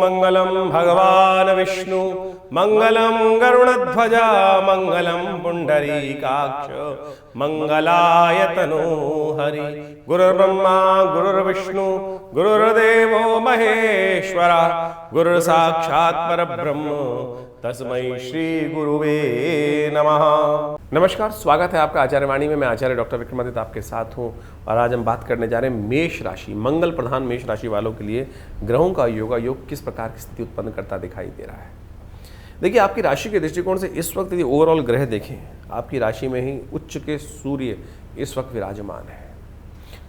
मंगलम भगवान विष्णु मंगलम गरुड़ध्वजा मंगलम पुंडरीकाक्ष मंगलाय तनो हरि। गुरुर्ब्रह्मा गुरुर्विष्णु गुरुर्देवो महेश्वरा गुरु साक्षात् परब्रह्म तस्मै श्री गुरुवे नमः। नमस्कार, स्वागत है आपका आचार्यवाणी में। मैं आचार्य डॉक्टर विक्रमादित्य आपके साथ हूँ और आज हम बात करने जा रहे हैं मेष राशि, मंगल प्रधान मेष राशि वालों के लिए ग्रहों का योग किस प्रकार की स्थिति उत्पन्न करता दिखाई दे रहा है। देखिए, आपकी राशि के दृष्टिकोण से इस वक्त यदि ओवरऑल ग्रह देखें, आपकी राशि में ही उच्च के सूर्य इस वक्त विराजमान है।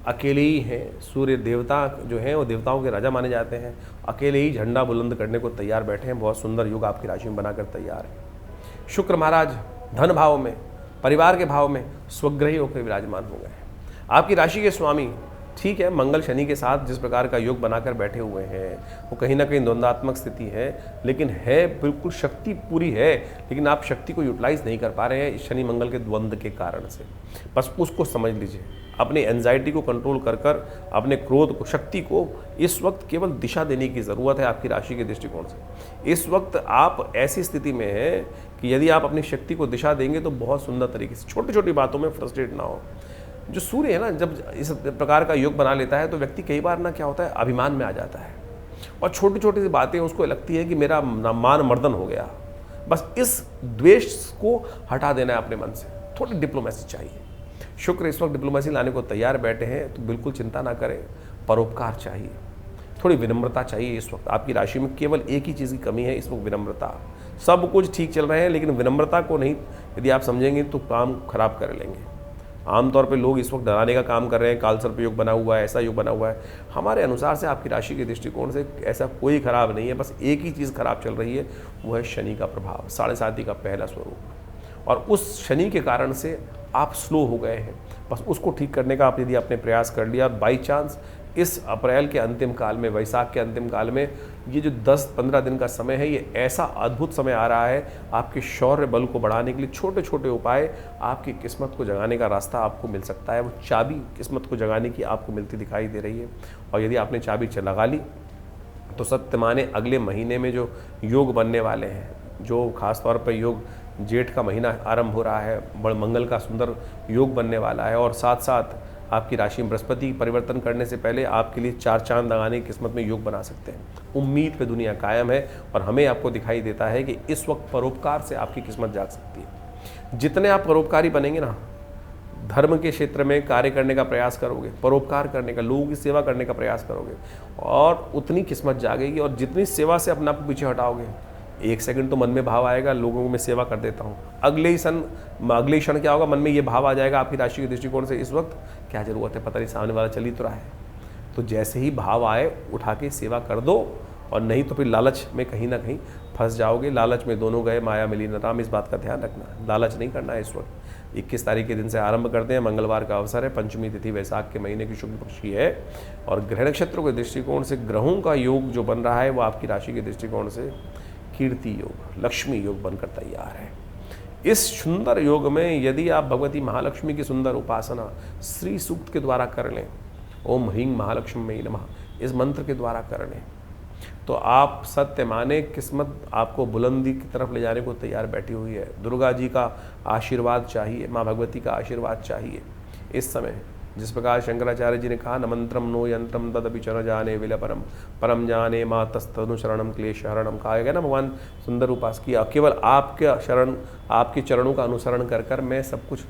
अकेले ही हैं सूर्य, देवता जो हैं वो देवताओं के राजा माने जाते हैं। अकेले ही झंडा बुलंद करने को तैयार बैठे हैं। बहुत सुंदर योग आपकी राशि में बनाकर तैयार है। शुक्र महाराज धन भाव में, परिवार के भाव में स्वग्रही होकर विराजमान हो गए हैं। आपकी राशि के स्वामी ठीक है, मंगल शनि के साथ जिस प्रकार का योग बनाकर बैठे हुए हैं वो कहीं ना कहीं द्वंद्वात्मक स्थिति है, लेकिन है बिल्कुल शक्ति पूरी है, लेकिन आप शक्ति को यूटिलाइज नहीं कर पा रहे हैं शनि मंगल के द्वंद्व के कारण से। बस उसको समझ लीजिए, अपनी एंजाइटी को कंट्रोल कर अपने क्रोध को, शक्ति को इस वक्त केवल दिशा देने की ज़रूरत है आपकी राशि के दृष्टिकोण से। इस वक्त आप ऐसी स्थिति में हैं कि यदि आप अपनी शक्ति को दिशा देंगे तो बहुत सुंदर तरीके से, छोटी छोटी बातों में फ्रस्ट्रेट ना हो। जो सूर्य है ना, जब इस प्रकार का योग बना लेता है तो व्यक्ति कई बार ना क्या होता है, अभिमान में आ जाता है और छोटी छोटी सी बातें उसको लगती है कि मेरा मान मर्दन हो गया। बस इस द्वेष को हटा देना है अपने मन से। थोड़ी डिप्लोमेसी चाहिए। शुक्र इस वक्त डिप्लोमेसी लाने को तैयार बैठे हैं, तो बिल्कुल चिंता ना करें। परोपकार चाहिए, थोड़ी विनम्रता चाहिए। इस वक्त आपकी राशि में केवल एक ही चीज़ की कमी है, इस वक्त विनम्रता। सब कुछ ठीक चल रहे हैं, लेकिन विनम्रता को नहीं यदि आप समझेंगे तो काम खराब कर लेंगे। आमतौर पे लोग इस वक्त डराने का काम कर रहे हैं, कालसर्प योग बना हुआ है, ऐसा योग बना हुआ है। हमारे अनुसार से आपकी राशि के दृष्टिकोण से ऐसा कोई खराब नहीं है। बस एक ही चीज़ खराब चल रही है, वो है शनि का प्रभाव, 7.5 का पहला स्वरूप। और उस शनि के कारण से आप स्लो हो गए हैं। बस उसको ठीक करने का आप यदि आपने प्रयास कर लिया, बाई चांस इस अप्रैल के अंतिम काल में, वैशाख के अंतिम काल में, ये जो 10-15 दिन का समय है, ये ऐसा अद्भुत समय आ रहा है आपके शौर्य बल को बढ़ाने के लिए। छोटे छोटे उपाय आपकी किस्मत को जगाने का रास्ता आपको मिल सकता है। वो चाबी किस्मत को जगाने की आपको मिलती दिखाई दे रही है। और यदि आपने चाबी लगा ली तो सत्य माने अगले महीने में जो योग बनने वाले हैं, जो खासतौर पर योग जेठ का महीना आरंभ हो रहा है, बड़ मंगल का सुंदर योग बनने वाला है। और साथ साथ आपकी राशि में बृहस्पति परिवर्तन करने से पहले आपके लिए 4 चांद लगाने की किस्मत में योग बना सकते हैं। उम्मीद पे दुनिया कायम है और हमें आपको दिखाई देता है कि इस वक्त परोपकार से आपकी किस्मत जाग सकती है। जितने आप परोपकारी बनेंगे ना, धर्म के क्षेत्र में कार्य करने का प्रयास करोगे, परोपकार करने का, लोगों की सेवा करने का प्रयास करोगे, और उतनी किस्मत जागेगी। और जितनी सेवा से अपने आप को पीछे हटाओगे, एक सेकंड तो मन में भाव आएगा, लोगों को मैं सेवा कर देता हूँ, अगले ही क्षण क्या होगा, मन में ये भाव आ जाएगा आपकी राशि के दृष्टिकोण से, इस वक्त क्या जरूरत है, पता नहीं सामने वाला चल ही तो रहा है। तो जैसे ही भाव आए उठा के सेवा कर दो, और नहीं तो फिर लालच में कहीं ना कहीं फंस जाओगे। लालच में दोनों गए, माया मिली न राम। इस बात का ध्यान रखना, लालच नहीं करना है। इस वक्त 21 तारीख के दिन से आरंभ करते हैं। मंगलवार का अवसर है, पंचमी तिथि वैशाख के महीने की शुक्ल पक्ष की है। और ग्रह नक्षत्रों के दृष्टिकोण से ग्रहों का योग जो बन रहा है वो आपकी राशि के दृष्टिकोण से कीर्ति योग, लक्ष्मी योग बनकर तैयार है। इस सुंदर योग में यदि आप भगवती महालक्ष्मी की सुंदर उपासना श्री सूक्त के द्वारा कर लें, ओम ह्रीं महालक्ष्मी नमः, इस मंत्र के द्वारा कर लें, तो आप सत्य माने किस्मत आपको बुलंदी की तरफ ले जाने को तैयार बैठी हुई है। दुर्गा जी का आशीर्वाद चाहिए, माँ भगवती का आशीर्वाद चाहिए इस समय। जिस प्रकार शंकराचार्य जी ने कहा, न मंत्रम नो यंत्रम तदपि चर जाने विल परम परम जाने माँ तस्तनुशरणम क्लेश हरणम। कहा गया ना, भगवान सुंदर उपास किया, केवल आपके शरण, आपके चरणों का अनुसरण कर मैं सब कुछ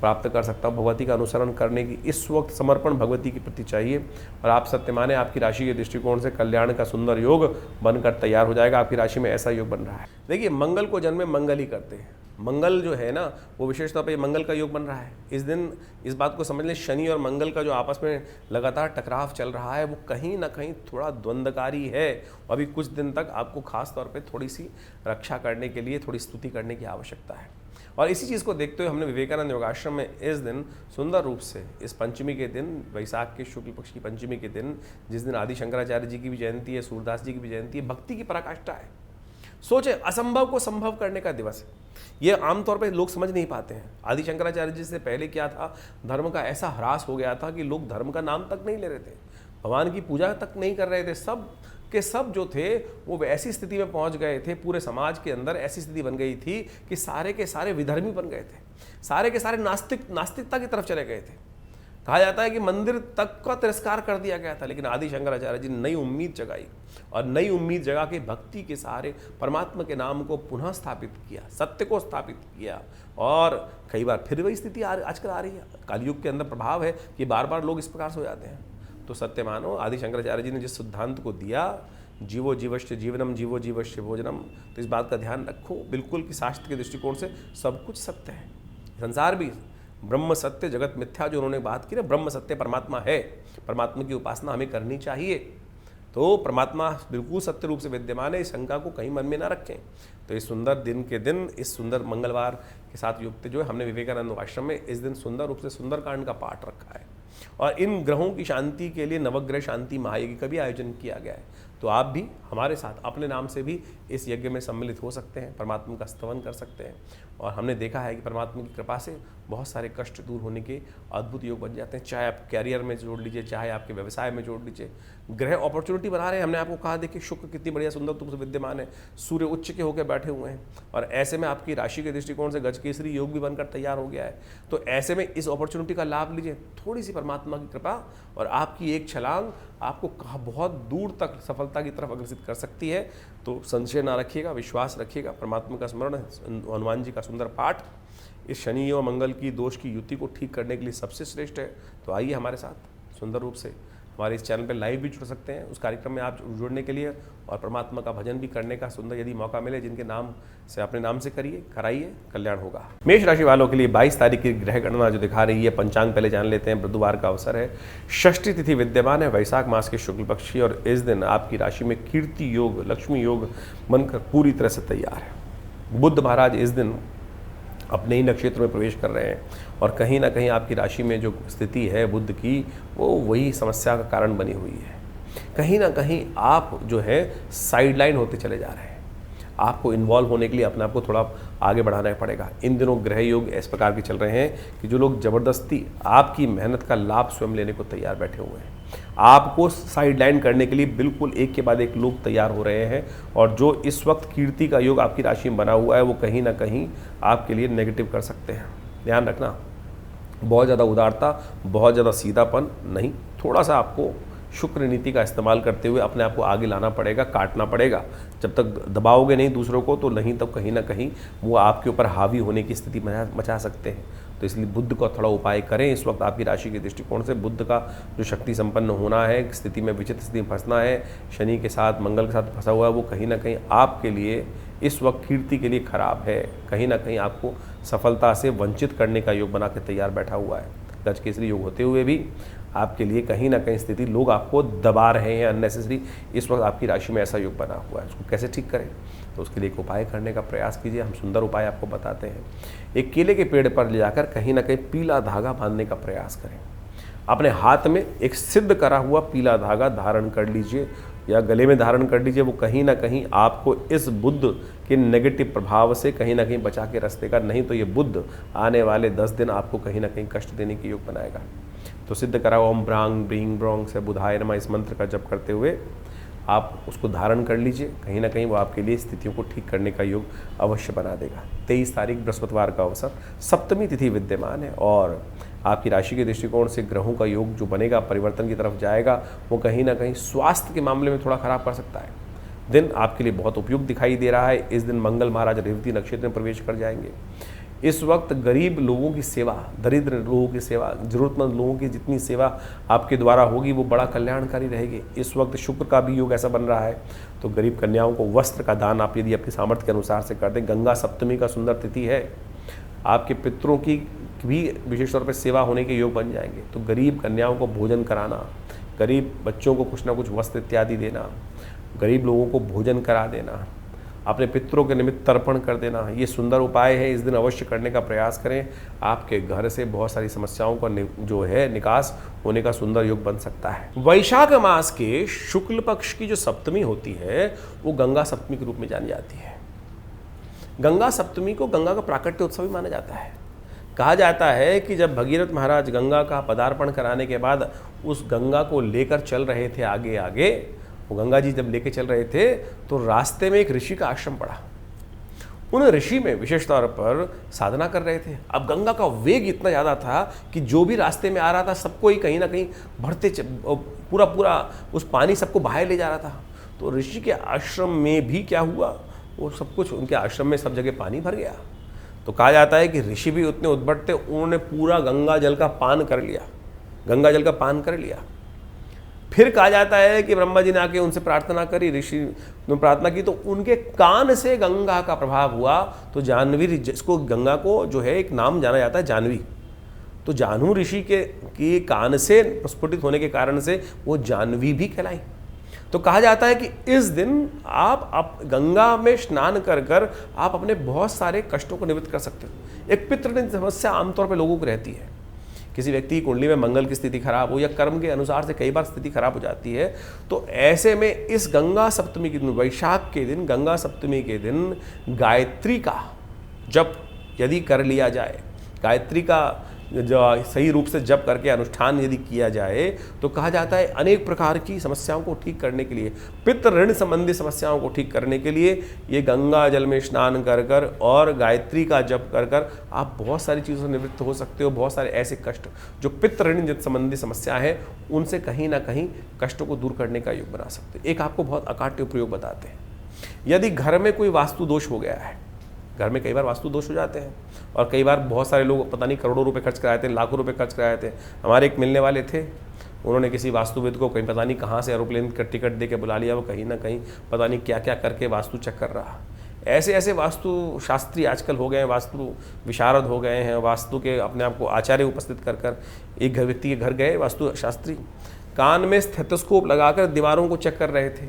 प्राप्त कर सकता हूँ। भगवती का अनुसरण करने की इस वक्त समर्पण भगवती के प्रति चाहिए। और आप सत्य माने आपकी राशि के दृष्टिकोण से कल्याण का सुंदर योग बनकर तैयार हो जाएगा। आपकी राशि में ऐसा योग बन रहा है। देखिए, मंगल को जन्मे मंगल ही करते हैं। मंगल जो है ना, वो विशेष तौर पर मंगल का योग बन रहा है। इस दिन इस बात को समझ लें, शनि और मंगल का जो आपस में लगातार टकराव चल रहा है वो कहीं ना कहीं थोड़ा द्वंद्वकारी है। अभी कुछ दिन तक आपको खास तौर पे थोड़ी सी रक्षा करने के लिए थोड़ी स्तुति करने की आवश्यकता है। और इसी चीज़ को देखते हुए हमने विवेकानंद योगाश्रम में इस दिन सुंदर रूप से, इस पंचमी के दिन, वैशाख के शुक्ल पक्ष की पंचमी के दिन, जिस दिन आदि शंकराचार्य जी की भी जयंती है, सूरदास जी की भी जयंती है, भक्ति की पराकाष्ठा है। सोचे, असंभव को संभव करने का दिवस है। ये आमतौर पे लोग समझ नहीं पाते हैं। आदि शंकराचार्य जी से पहले क्या था, धर्म का ऐसा ह्रास हो गया था कि लोग धर्म का नाम तक नहीं ले रहे थे, भगवान की पूजा तक नहीं कर रहे थे। सब कि सब जो थे वो ऐसी स्थिति में पहुंच गए थे, पूरे समाज के अंदर ऐसी स्थिति बन गई थी कि सारे के सारे विधर्मी बन गए थे, सारे के सारे नास्तिकता की तरफ चले गए थे। कहा जाता है कि मंदिर तक का तिरस्कार कर दिया गया था, लेकिन आदि शंकराचार्य जी ने नई उम्मीद जगाई और नई उम्मीद जगा के भक्ति के सहारे परमात्मा के नाम को पुनः स्थापित किया, सत्य को स्थापित किया। और कई बार फिर वही स्थिति आजकल आ रही है। कलयुग के अंदर प्रभाव है कि बार बार लोग इस प्रकार से हो जाते हैं। तो सत्य मानो, आदि शंकराचार्य जी ने जिस सिद्धांत को दिया, जीवो जीवश्च जीवनम जीवो जीवश्च भोजनम, तो इस बात का ध्यान रखो बिल्कुल कि शास्त्र के दृष्टिकोण से सब कुछ सत्य है। संसार भी ब्रह्म सत्य जगत मिथ्या जो उन्होंने बात की ना, ब्रह्म सत्य परमात्मा है, परमात्मा की उपासना हमें करनी चाहिए। तो परमात्मा बिल्कुल सत्य रूप से विद्यमान है, इस शंका को कहीं मन में ना रखें। तो इस सुंदर दिन के दिन, इस सुंदर मंगलवार के साथ युक्त जो है, हमने विवेकानंद आश्रम में इस दिन सुंदर रूप से सुंदरकांड का पाठ रखा है और इन ग्रहों की शांति के लिए नवग्रह शांति महायज्ञ का भी आयोजन किया गया है। तो आप भी हमारे साथ अपने नाम से भी इस यज्ञ में सम्मिलित हो सकते हैं, परमात्मा का स्तवन कर सकते हैं। और हमने देखा है कि परमात्मा की कृपा से बहुत सारे कष्ट दूर होने के अद्भुत योग बन जाते हैं। चाहे आप कैरियर में जोड़ लीजिए, चाहे आपके व्यवसाय में जोड़ लीजिए, ग्रह अपॉर्चुनिटी बना रहे हैं। हमने आपको कहा, देखिए शुक्र कितनी बढ़िया सुंदर रूप से विद्यमान है, सूर्य उच्च के होकर बैठे हुए हैं और ऐसे में आपकी राशि के दृष्टिकोण से गजकेसरी योग भी बनकर तैयार हो गया है। तो ऐसे में इस अपॉर्चुनिटी का लाभ लीजिए। थोड़ी सी परमात्मा की कृपा और आपकी एक छलांग आपको बहुत दूर तक सफलता की तरफ अग्रसित कर सकती है। तो संशय ना रखिएगा, विश्वास रखिएगा। परमात्मा का स्मरण, हनुमान जी का सुंदर पाठ इस शनि और मंगल की दोष की युति को ठीक करने के लिए सबसे श्रेष्ठ है। तो आइए हमारे साथ सुंदर रूप से हमारे इस चैनल पे लाइव भी जुड़ सकते हैं। उस कार्यक्रम में आप जुड़ने के लिए और परमात्मा का भजन भी करने का सुंदर यदि मौका मिले, जिनके नाम से अपने नाम से करिए, कराइए, कल्याण होगा। मेष राशि वालों के लिए 22 तारीख की ग्रह गणना जो दिखा रही है, पंचांग पहले जान लेते हैं। बुधवार का अवसर है, षष्ठी तिथि विद्यमान है, वैशाख मास के शुक्ल पक्ष की, और इस दिन आपकी राशि में कीर्ति योग, लक्ष्मी योग बनकर पूरी तरह से तैयार है। बुध महाराज इस दिन अपने ही नक्षत्र में प्रवेश कर रहे हैं और कहीं ना कहीं आपकी राशि में जो स्थिति है बुध की, वो वही समस्या का कारण बनी हुई है। कहीं ना कहीं आप जो है साइडलाइन होते चले जा रहे हैं। आपको इन्वॉल्व होने के लिए अपने आप को थोड़ा आगे बढ़ाना पड़ेगा। इन दिनों ग्रह योग इस प्रकार के चल रहे हैं कि जो लोग ज़बरदस्ती आपकी मेहनत का लाभ स्वयं लेने को तैयार बैठे हुए हैं। आपको साइडलाइन करने के लिए बिल्कुल एक के बाद एक लोग तैयार हो रहे हैं। और जो इस वक्त कीर्ति का योग आपकी राशि में बना हुआ है, वो कहीं ना कहीं आपके लिए नेगेटिव कर सकते हैं। ध्यान रखना, बहुत ज़्यादा उदारता, बहुत ज़्यादा सीधापन नहीं, थोड़ा सा आपको शुक्र नीति का इस्तेमाल करते हुए अपने आप को आगे लाना पड़ेगा, काटना पड़ेगा। जब तक दबाओगे नहीं दूसरों को, तो नहीं, तब कहीं ना कहीं वो आपके ऊपर हावी होने की स्थिति मचा सकते हैं। तो इसलिए बुध का थोड़ा उपाय करें। इस वक्त आपकी राशि के दृष्टिकोण से बुध का जो शक्ति संपन्न होना है, स्थिति में विचित्र स्थिति में फंसना है, शनि के साथ मंगल के साथ फंसा हुआ है, वो कहीं ना कहीं आपके लिए इस वक्त कीर्ति के लिए खराब है। कहीं ना कहीं आपको सफलता से वंचित करने का योग बना के तैयार बैठा हुआ है। गजकेसरी योग होते हुए भी आपके लिए कहीं ना कहीं स्थिति, लोग आपको दबा रहे हैं अननेसेसरी। इस वक्त आपकी राशि में ऐसा योग बना हुआ है, उसको कैसे ठीक करें? तो उसके लिए एक उपाय करने का प्रयास कीजिए। हम सुंदर उपाय आपको बताते हैं। एक केले के पेड़ पर ले जाकर कहीं ना कहीं पीला धागा बांधने का प्रयास करें। अपने हाथ में एक सिद्ध करा हुआ पीला धागा धारण कर लीजिए या गले में धारण कर लीजिए। वो कहीं ना कहीं आपको इस बुध के नेगेटिव प्रभाव से कहीं ना कहीं बचा के रस्ते का, नहीं तो ये बुध आने वाले 10 दिन आपको कहीं ना कहीं कष्ट देने के योग बनाएगा। तो सिद्ध करा ओम ब्रांग ब्रींग ब्रोंग से बुधाय नमः इस मंत्र का जप करते हुए आप उसको धारण कर लीजिए। कहीं ना कहीं वो आपके लिए स्थितियों को ठीक करने का योग अवश्य बना देगा। 23 तारीख बृहस्पतिवार का अवसर, सप्तमी तिथि विद्यमान है और आपकी राशि के दृष्टिकोण से ग्रहों का योग जो बनेगा, परिवर्तन की तरफ जाएगा, वो कहीं ना कहीं स्वास्थ्य के मामले में थोड़ा खराब कर सकता है। दिन आपके लिए बहुत उपयुक्त दिखाई दे रहा है। इस दिन मंगल महाराज रेवती नक्षत्र में प्रवेश कर जाएंगे। इस वक्त गरीब लोगों की सेवा, दरिद्र लोगों की सेवा, जरूरतमंद लोगों की जितनी सेवा आपके द्वारा होगी वो बड़ा कल्याणकारी रहेगी। इस वक्त शुक्र का भी योग ऐसा बन रहा है, तो गरीब कन्याओं को वस्त्र का दान आप यदि अपनी सामर्थ्य के अनुसार से कर दें। गंगा सप्तमी का सुंदर तिथि है, आपके पितरों की भी विशेष तौर पर सेवा होने के योग बन जाएंगे। तो गरीब कन्याओं को भोजन कराना, गरीब बच्चों को कुछ ना कुछ वस्त्र इत्यादि देना, गरीब लोगों को भोजन करा देना, अपने पितरों के निमित्त तर्पण कर देना, ये सुंदर उपाय है। इस दिन अवश्य करने का प्रयास करें। आपके घर से बहुत सारी समस्याओं का जो है निकास होने का सुंदर योग बन सकता है। वैशाख मास के शुक्ल पक्ष की जो सप्तमी होती है, वो गंगा सप्तमी के रूप में जानी जाती है। गंगा सप्तमी को गंगा का प्राकट्य उत्सव भी माना जाता है। कहा जाता है कि जब भगीरथ महाराज गंगा का पदार्पण कराने के बाद उस गंगा को लेकर चल रहे थे आगे आगे, वो गंगा जी जब लेके चल रहे थे तो रास्ते में एक ऋषि का आश्रम पड़ा। उन ऋषि में विशेष तौर पर साधना कर रहे थे। अब गंगा का वेग इतना ज़्यादा था कि जो भी रास्ते में आ रहा था सबको ही कहीं ना कहीं बढ़ते पूरा पूरा उस पानी सबको बहाए ले जा रहा था। तो ऋषि के आश्रम में भी क्या हुआ, वो सब कुछ उनके आश्रम में सब जगह पानी भर गया। तो कहा जाता है कि ऋषि भी उतने उद्भट थे, उन्होंने पूरा गंगा जल का पान कर लिया, गंगा जल का पान कर लिया। फिर कहा जाता है कि ब्रह्मा जी ने आके उनसे प्रार्थना करी, ऋषि ने प्रार्थना की तो उनके कान से गंगा का प्रभाव हुआ। तो जानवी, जिसको गंगा को जो है एक नाम जाना जाता है जानवी, तो जानू ऋषि के कान से प्रस्फुटित होने के कारण से वो जानवी भी कहलाई। तो कहा जाता है कि इस दिन आप गंगा में स्नान कर कर आप अपने बहुत सारे कष्टों को निवृत्त कर सकते हो। एक पितृऋण समस्या आमतौर पर लोगों को रहती है, किसी व्यक्ति की कुंडली में मंगल की स्थिति खराब हो या कर्म के अनुसार से कई बार स्थिति खराब हो जाती है। तो ऐसे में इस गंगा सप्तमी के दिन, वैशाख के दिन, गंगा सप्तमी के दिन गायत्री का जप यदि कर लिया जाए, गायत्री का जो सही रूप से जप करके अनुष्ठान यदि किया जाए तो कहा जाता है अनेक प्रकार की समस्याओं को ठीक करने के लिए, पितृ ऋण संबंधी समस्याओं को ठीक करने के लिए ये गंगा जल में स्नान कर कर और गायत्री का जप कर कर आप बहुत सारी चीज़ों से निवृत्त हो सकते हो। बहुत सारे ऐसे कष्ट जो पितृ ऋण संबंधी समस्या है उनसे कहीं ना कहीं कष्टों को दूर करने का योग बना सकते हो। एक आपको बहुत अकाट्य प्रयोग बताते हैं। यदि घर में कोई वास्तु दोष हो गया है, घर में कई बार वास्तु दोष हो जाते हैं और कई बार बहुत सारे लोग पता नहीं करोड़ों रुपए खर्च कराए थे, लाखों रुपए खर्च कराए थे। हमारे एक मिलने वाले थे, उन्होंने किसी वास्तुविद को कहीं पता नहीं कहाँ से एरोप्लेन का टिकट दे के बुला लिया, वो कहीं ना कहीं पता नहीं क्या क्या करके वास्तु चेक कर रहा। ऐसे ऐसे वास्तु शास्त्री आजकल हो गए हैं, वास्तु विशारद हो गए हैं, वास्तु के अपने आप को आचार्य उपस्थित कर कर एक व्यक्ति के घर गए वास्तु शास्त्री, कान में स्टेथोस्कोप लगाकर दीवारों को चेक कर रहे थे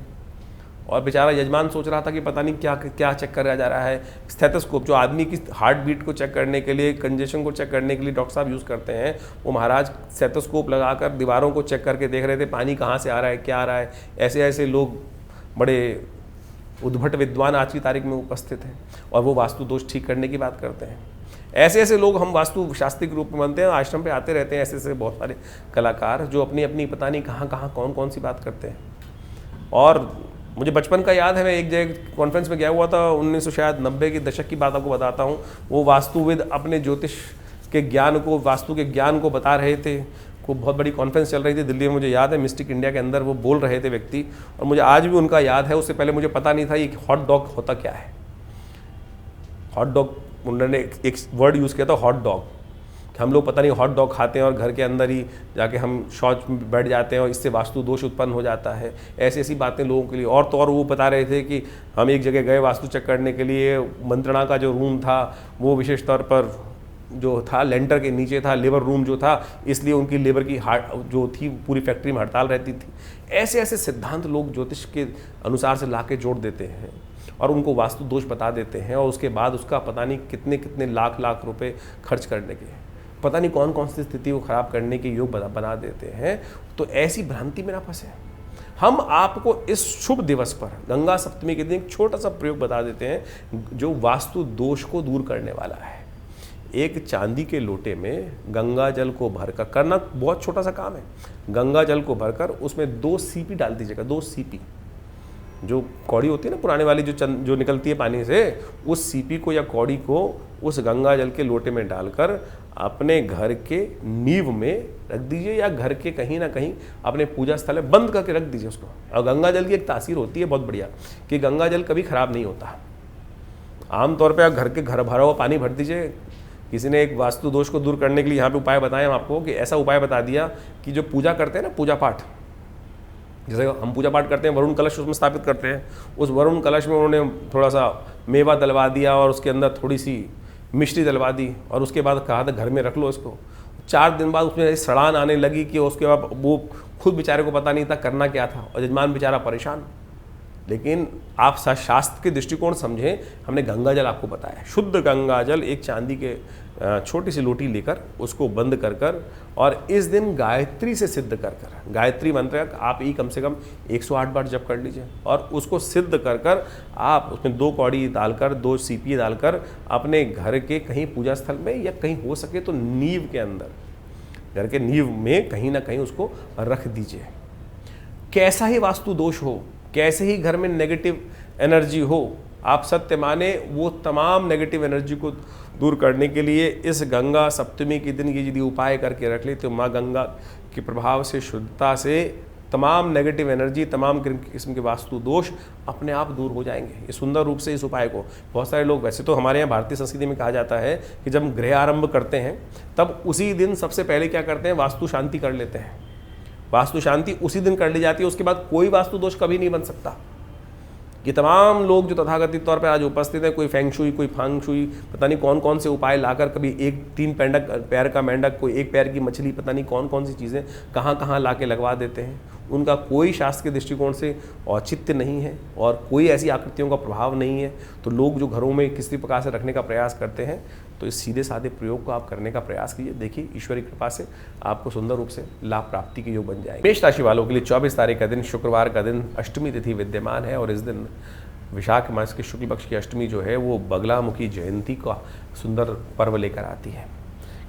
और बेचारा यजमान सोच रहा था कि पता नहीं क्या क्या चेक करा जा रहा है। स्टेथोस्कोप जो आदमी की हार्ट बीट को चेक करने के लिए, कंजेशन को चेक करने के लिए डॉक्टर साहब यूज़ करते हैं, वो महाराज स्टेथोस्कोप लगाकर दीवारों को चेक करके देख रहे थे पानी कहाँ से आ रहा है, क्या आ रहा है। ऐसे ऐसे लोग बड़े उद्भट विद्वान आज की तारीख में उपस्थित हैं और वो वास्तु दोष ठीक करने की बात करते हैं। ऐसे ऐसे लोग हम वास्तु शास्त्री के रूप में मानते हैं, आश्रम पे आते रहते हैं ऐसे ऐसे बहुत सारे कलाकार जो अपनी अपनी पता नहीं कहाँ कहाँ कौन कौन सी बात करते हैं। और मुझे बचपन का याद है, मैं एक जगह कॉन्फ्रेंस में गया हुआ था, 1990 के दशक की बात आपको बताता हूँ। वो वास्तुविद अपने ज्योतिष के ज्ञान को, वास्तु के ज्ञान को बता रहे थे। को बहुत बड़ी कॉन्फ्रेंस चल रही थी दिल्ली में, मुझे याद है मिस्टिक इंडिया के अंदर वो बोल रहे थे व्यक्ति, और मुझे आज भी उनका याद है। उससे पहले मुझे पता नहीं था ये हॉट डॉग होता क्या है। हॉट डॉग, उन्होंने एक वर्ड यूज़ किया था हॉट डॉग, हम लोग पता नहीं हॉट डॉग खाते हैं और घर के अंदर ही जाके हम शौच में बैठ जाते हैं और इससे वास्तु दोष उत्पन्न हो जाता है। ऐसी ऐसी बातें लोगों के लिए। और तो और वो बता रहे थे कि हम एक जगह गए वास्तु चेक करने के लिए, मंत्रणा का जो रूम था वो विशेष तौर पर जो था लेंटर के नीचे था, लेबर रूम जो था, इसलिए उनकी लेबर की जो थी पूरी फैक्ट्री में हड़ताल रहती थी। ऐसे ऐसे सिद्धांत लोग ज्योतिष के अनुसार से ला के जोड़ देते हैं और उनको वास्तु दोष बता देते हैं और उसके बाद उसका पता नहीं कितने कितने लाख लाख रुपए खर्च करने के, पता नहीं कौन कौन सी स्थिति को खराब करने के योग बना देते हैं। तो ऐसी भ्रांति में ना फंसे। हम आपको इस शुभ दिवस पर गंगा सप्तमी के दिन एक छोटा सा प्रयोग बता देते हैं जो वास्तु दोष को दूर करने वाला है। एक चांदी के लोटे में गंगा जल को भरकर, करना बहुत छोटा सा काम है, गंगा जल को भरकर उसमें 2 सीपी डाल दीजिएगा। 2 सीपी जो कौड़ी होती है ना पुराने वाली जो निकलती है पानी से, उस सीपी को या कौड़ी को उस गंगा जल के लोटे में डालकर अपने घर के नींव में रख दीजिए या घर के कहीं ना कहीं अपने पूजा स्थल में बंद करके रख दीजिए उसको। और गंगा जल की एक तासीर होती है बहुत बढ़िया कि गंगा जल कभी ख़राब नहीं होता। आमतौर पर आप घर के घर भरा हुआ पानी भर दीजिए। किसी ने एक वास्तु दोष को दूर करने के लिए यहाँ पे उपाय बताए हम आपको, कि ऐसा उपाय बता दिया कि जो पूजा करते हैं ना, पूजा पाठ, जैसे हम पूजा पाठ करते हैं, वरुण कलश उसमें स्थापित करते हैं, उस वरुण कलश में उन्होंने थोड़ा सा मेवा डलवा दिया और उसके अंदर थोड़ी सी मिश्री डलवा दी और उसके बाद कहा था घर में रख लो इसको। 4 दिन बाद उसमें सड़ान आने लगी कि उसके बाद वो खुद बेचारे को पता नहीं था करना क्या था और यजमान बेचारा परेशान। लेकिन आप शास्त्र के दृष्टिकोण समझें, हमने गंगा जल आपको बताया, शुद्ध गंगा जल एक चांदी के छोटी सी लोटी लेकर उसको बंद कर कर और इस दिन गायत्री से सिद्ध कर कर, गायत्री मंत्र आप ही कम से कम 108 बार जप कर लीजिए और उसको सिद्ध कर कर आप उसमें 2 कौड़ी डालकर, 2 सीपी डालकर अपने घर के कहीं पूजा स्थल में या कहीं हो सके तो नींव के अंदर, घर के नींव में कहीं ना कहीं उसको रख दीजिए। कैसा ही वास्तु दोष हो, कैसे ही घर में नेगेटिव एनर्जी हो, आप सत्य माने वो तमाम नेगेटिव एनर्जी को दूर करने के लिए इस गंगा सप्तमी के दिन ये यदि उपाय करके रख ले तो माँ गंगा के प्रभाव से, शुद्धता से तमाम नेगेटिव एनर्जी, तमाम किस्म के वास्तु दोष अपने आप दूर हो जाएंगे। ये सुंदर रूप से इस उपाय को बहुत सारे लोग, वैसे तो हमारे यहाँ भारतीय संस्कृति में कहा जाता है कि जब गृह आरंभ करते हैं तब उसी दिन सबसे पहले क्या करते हैं, वास्तु शांति कर लेते हैं। वास्तु शांति उसी दिन कर ली जाती है, उसके बाद कोई वास्तु दोष कभी नहीं बन सकता। ये तमाम लोग जो तथाकथित तौर पर आज उपस्थित हैं, कोई फेंग शुई, कोई फांग शुई, पता नहीं कौन कौन से उपाय लाकर, कभी एक 3 पैर का मेंढक, कोई 1 पैर की मछली, पता नहीं कौन कौन सी चीज़ें कहाँ कहाँ ला के लगवा देते हैं। उनका कोई शास्त्र के दृष्टिकोण से औचित्य नहीं है और कोई ऐसी आकृतियों का प्रभाव नहीं है। तो लोग जो घरों में किसी प्रकार से रखने का प्रयास करते हैं, तो इस सीधे साधे प्रयोग को आप करने का प्रयास कीजिए। देखिए ईश्वरी कृपा से आपको सुंदर रूप से लाभ प्राप्ति के योग बन जाएंगे। मेष राशि वालों के लिए 24 तारीख का दिन, शुक्रवार का दिन, अष्टमी तिथि विद्यमान है और इस दिन विशाख मास के शुक्ल पक्ष की अष्टमी जो है वो बगलामुखी जयंती का सुंदर पर्व लेकर आती है।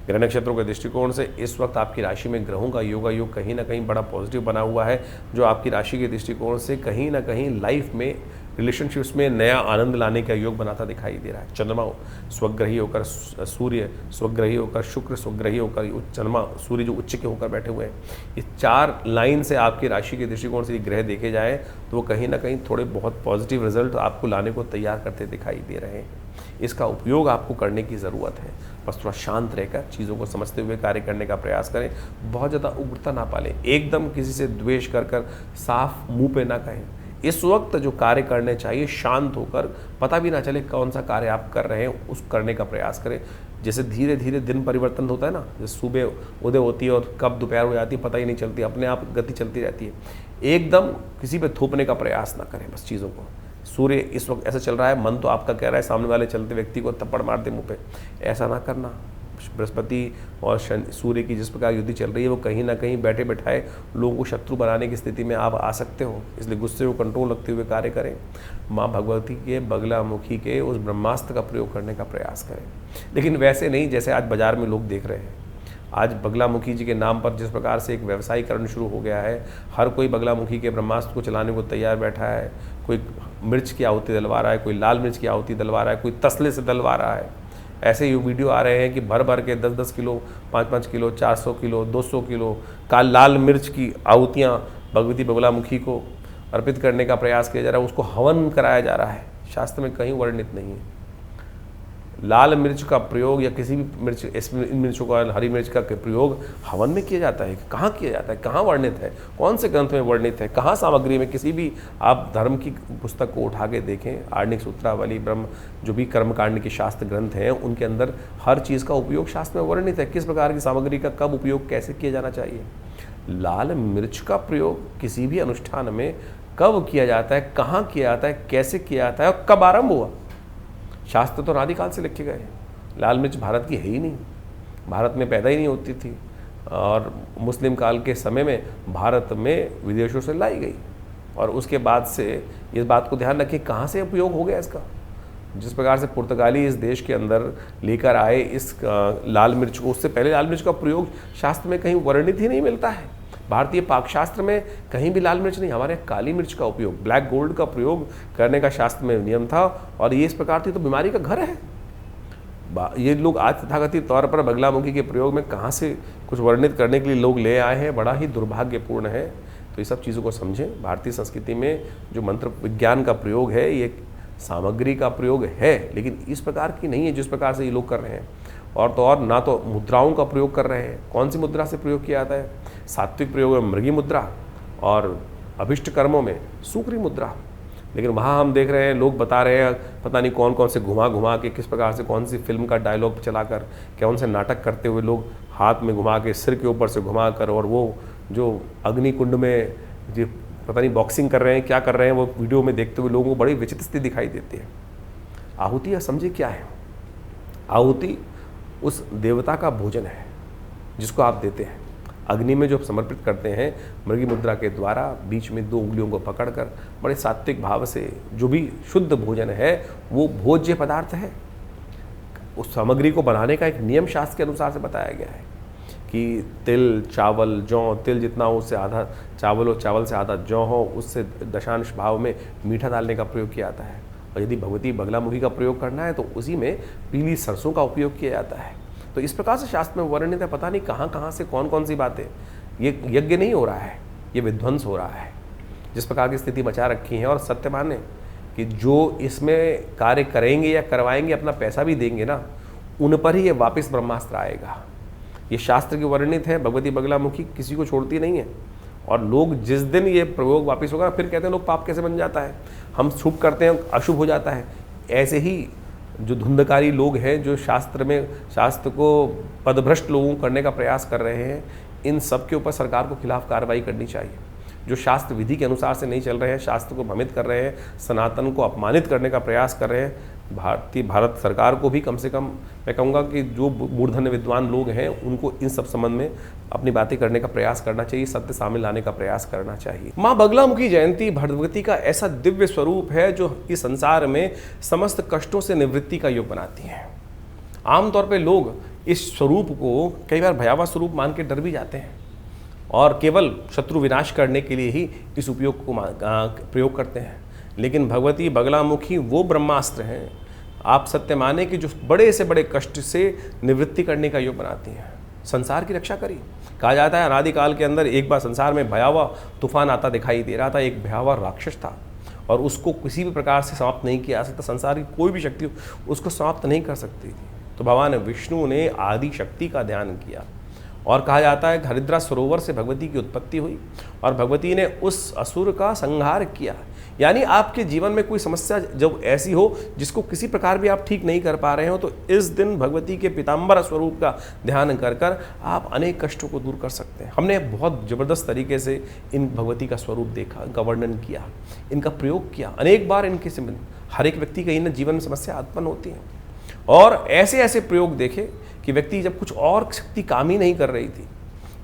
ग्रह नक्षत्रों के दृष्टिकोण से इस वक्त आपकी राशि में ग्रहों का योगा योग कहीं ना कहीं बड़ा पॉजिटिव बना हुआ है, जो आपकी राशि के दृष्टिकोण से कहीं ना कहीं लाइफ में, रिलेशनशिप्स में नया आनंद लाने का योग बनाता दिखाई दे रहा है। चंद्रमा स्वग्रही होकर, सूर्य स्वग्रही होकर, शुक्र स्वग्रही होकर, चंद्रमा सूर्य जो उच्च के होकर बैठे हुए हैं, ये 4 लाइन से आपकी राशि के दृष्टिकोण से ग्रह देखे जाए तो वो कहीं ना कहीं थोड़े बहुत पॉजिटिव रिजल्ट आपको लाने को तैयार करते दिखाई दे रहे हैं। इसका उपयोग आपको करने की ज़रूरत है, बस थोड़ा शांत रहकर चीज़ों को समझते हुए कार्य करने का प्रयास करें। बहुत ज़्यादा उग्रता ना पालें, एकदम किसी से द्वेष कर साफ मुंह पे ना कहें। इस वक्त जो कार्य करने चाहिए शांत होकर, पता भी ना चले कौन सा कार्य आप कर रहे हैं, उस करने का प्रयास करें। जैसे धीरे धीरे दिन परिवर्तन होता है ना, जैसे सुबह उदय होती है और कब दोपहर हो जाती है पता ही नहीं चलती, अपने आप गति चलती रहती है। एकदम किसी पे थोपने का प्रयास ना करें बस चीज़ों को। सूर्य इस वक्त ऐसा चल रहा है, मन तो आपका कह रहा है सामने वाले चलते व्यक्ति को थप्पड़ मार दे मुँह पे, ऐसा ना करना। बृहस्पति और सूर्य की जिस प्रकार युद्धि चल रही है वो कहीं ना कहीं बैठे बैठाए लोगों को शत्रु बनाने की स्थिति में आप आ सकते हो, इसलिए गुस्से को कंट्रोल रखते हुए कार्य करें। माँ भगवती के बगलामुखी के उस ब्रह्मास्त्र का प्रयोग करने का प्रयास करें, लेकिन वैसे नहीं जैसे आज बाजार में लोग देख रहे हैं। आज बगलामुखी जी के नाम पर जिस प्रकार से एक व्यवसायीकरण शुरू हो गया है, हर कोई बगलामुखी के ब्रह्मास्त्र को चलाने को तैयार बैठा है। कोई मिर्च की आहुति डलवा रहा है, कोई लाल मिर्च की आहुति डलवा रहा है, कोई तसले से डलवा रहा है। ऐसे ही वीडियो आ रहे हैं कि भर भर के 10-10 किलो, 5-5 किलो, 400 किलो, 200 किलो का लाल मिर्च की आहुतियाँ भगवती बगलामुखी को अर्पित करने का प्रयास किया जा रहा है, उसको हवन कराया जा रहा है। शास्त्र में कहीं वर्णित नहीं है लाल मिर्च का प्रयोग या किसी भी मिर्च, इन मिर्चों का, हरी मिर्च का प्रयोग हवन में किया जाता है। कहाँ किया जाता है, कहाँ वर्णित है, कौन से ग्रंथ में वर्णित है, कहाँ सामग्री में? किसी भी आप धर्म की पुस्तक को उठा के देखें, आर्णिक सूत्रावली, ब्रह्म, जो भी कर्मकांड के शास्त्र ग्रंथ हैं उनके अंदर हर चीज़ का उपयोग शास्त्र में वर्णित है, किस प्रकार की सामग्री का कब उपयोग कैसे किया जाना चाहिए। लाल मिर्च का प्रयोग किसी भी अनुष्ठान में कब किया जाता है, कहाँ किया जाता है, कैसे किया जाता है और कब आरंभ हुआ, शास्त्र तो अनादिकाल से लिखे गए। लाल मिर्च भारत की है ही नहीं, भारत में पैदा ही नहीं होती थी और मुस्लिम काल के समय में भारत में विदेशों से लाई गई और उसके बाद से इस बात को ध्यान रखिए कहाँ से उपयोग हो गया इसका। जिस प्रकार से पुर्तगाली इस देश के अंदर लेकर आए इस लाल मिर्च को, उससे पहले लाल मिर्च का प्रयोग शास्त्र में कहीं वर्णित ही नहीं मिलता है। भारतीय पाकशास्त्र में कहीं भी लाल मिर्च नहीं, हमारे काली मिर्च का उपयोग, ब्लैक गोल्ड का प्रयोग करने का शास्त्र में नियम था और ये इस प्रकार थी तो बीमारी का घर है। ये लोग आज तथाकथित तौर पर बगलामुखी के प्रयोग में कहाँ से कुछ वर्णित करने के लिए लोग ले आए हैं, बड़ा ही दुर्भाग्यपूर्ण है। तो ये सब चीज़ों को समझें। भारतीय संस्कृति में जो मंत्र विज्ञान का प्रयोग है ये सामग्री का प्रयोग है, लेकिन इस प्रकार की नहीं है जिस प्रकार से ये लोग कर रहे हैं। और तो और ना तो मुद्राओं का प्रयोग कर रहे हैं। कौन सी मुद्रा से प्रयोग किया जाता है? सात्विक प्रयोग में मृगी मुद्रा और अभिष्ट कर्मों में सूक्री मुद्रा। लेकिन वहाँ हम देख रहे हैं लोग बता रहे हैं पता नहीं कौन कौन से घुमा के किस प्रकार से कौन सी फिल्म का डायलॉग चलाकर कौन से नाटक करते हुए लोग हाथ में घुमा के, सिर के ऊपर से घुमा कर, और वो जो अग्नि कुंड में जो पता नहीं बॉक्सिंग कर रहे हैं, क्या कर रहे हैं, वो वीडियो में देखते हुए लोगों को बड़ी विचित्र स्थिति दिखाई देती है। आहुति या समझे क्या है? आहुति उस देवता का भोजन है जिसको आप देते हैं। अग्नि में जो समर्पित करते हैं मृगी मुद्रा के द्वारा, बीच में 2 उंगलियों को पकड़कर बड़े सात्विक भाव से, जो भी शुद्ध भोजन है वो भोज्य पदार्थ है। उस सामग्री को बनाने का एक नियम शास्त्र के अनुसार से बताया गया है कि तिल, चावल, जौ, तिल जितना हो उससे आधा चावल हो, चावल से आधा जौ हो, उससे दशांश भाव में मीठा डालने का प्रयोग किया जाता है। और यदि भगवती बगलामुखी का प्रयोग करना है तो उसी में पीली सरसों का उपयोग किया जाता है। तो इस प्रकार से शास्त्र में वर्णित है। पता नहीं कहाँ कहाँ से कौन कौन सी बातें। ये यज्ञ नहीं हो रहा है, ये विध्वंस हो रहा है। जिस प्रकार की स्थिति बचा रखी है, और सत्य माने कि जो इसमें कार्य करेंगे या करवाएंगे, अपना पैसा भी देंगे ना, उन पर ही ये वापस ब्रह्मास्त्र आएगा। ये शास्त्र की वर्णित है। भगवती बगलामुखी किसी को छोड़ती नहीं है। और लोग जिस दिन ये प्रयोग वापस होगा, फिर कहते हैं लोग पाप कैसे बन जाता है, हम शुभ करते हैं अशुभ हो जाता है। ऐसे ही जो धुंधकारी लोग हैं, जो शास्त्र को पदभ्रष्ट लोगों को करने का प्रयास कर रहे हैं, इन सब के ऊपर सरकार को खिलाफ कार्रवाई करनी चाहिए। जो शास्त्र विधि के अनुसार से नहीं चल रहे हैं, शास्त्र को भ्रमित कर रहे हैं, सनातन को अपमानित करने का प्रयास कर रहे हैं, भारत सरकार को भी कम से कम मैं कहूँगा कि जो मूर्धन्य विद्वान लोग हैं उनको इन सब संबंध में अपनी बातें करने का प्रयास करना चाहिए, सत्य सामने लाने का प्रयास करना चाहिए। माँ बगलामुखी जयंती भगवती का ऐसा दिव्य स्वरूप है जो इस संसार में समस्त कष्टों से निवृत्ति का योग बनाती है। आमतौर पर लोग इस स्वरूप को कई बार भयावह स्वरूप मान के डर भी जाते हैं और केवल शत्रु विनाश करने के लिए ही इस उपयोग को प्रयोग करते हैं। लेकिन भगवती बगलामुखी वो ब्रह्मास्त्र हैं, आप सत्य माने कि जो बड़े से बड़े कष्ट से निवृत्ति करने का योग बनाती हैं, संसार की रक्षा करी। कहा जाता है अनादिकाल के अंदर एक बार संसार में भयावह तूफान आता दिखाई दे रहा था। एक भयावह राक्षस था और उसको किसी भी प्रकार से समाप्त नहीं किया जा सकता। संसार की कोई भी शक्ति उसको समाप्त नहीं कर सकती थी। तो भगवान विष्णु ने आदि शक्ति का ध्यान किया और कहा जाता है हरिद्रा सरोवर से भगवती की उत्पत्ति हुई और भगवती ने उस असुर का संहार किया। यानी आपके जीवन में कोई समस्या जब ऐसी हो जिसको किसी प्रकार भी आप ठीक नहीं कर पा रहे हो, तो इस दिन भगवती के पीताम्बर स्वरूप का ध्यान कर कर आप अनेक कष्टों को दूर कर सकते हैं। हमने बहुत ज़बरदस्त तरीके से इन भगवती का स्वरूप देखा, इनका वर्णन किया, इनका प्रयोग किया अनेक बार। इनके से हर एक व्यक्ति कहीं ना जीवन में समस्या उत्पन्न होती है और ऐसे ऐसे प्रयोग देखे कि व्यक्ति जब कुछ और शक्ति काम ही नहीं कर रही थी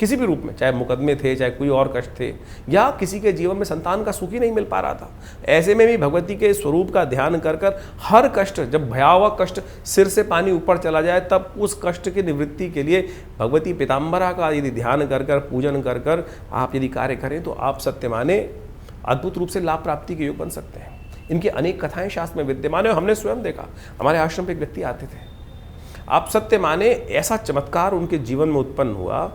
किसी भी रूप में, चाहे मुकदमे थे, चाहे कोई और कष्ट थे, या किसी के जीवन में संतान का सुख ही नहीं मिल पा रहा था, ऐसे में भी भगवती के स्वरूप का ध्यान कर कर हर कष्ट, जब भयावह कष्ट सिर से पानी ऊपर चला जाए, तब उस कष्ट की निवृत्ति के लिए भगवती पीताम्बरा का यदि ध्यान कर कर, पूजन कर कर आप यदि कार्य करें तो आप सत्य माने अद्भुत रूप से लाभ प्राप्ति के योग बन सकते हैं। इनकी अनेक कथाएं शास्त्र में विद्यमान है। हमने स्वयं देखा, हमारे आश्रम पे एक व्यक्ति आते थे, आप सत्य माने ऐसा चमत्कार उनके जीवन में उत्पन्न हुआ।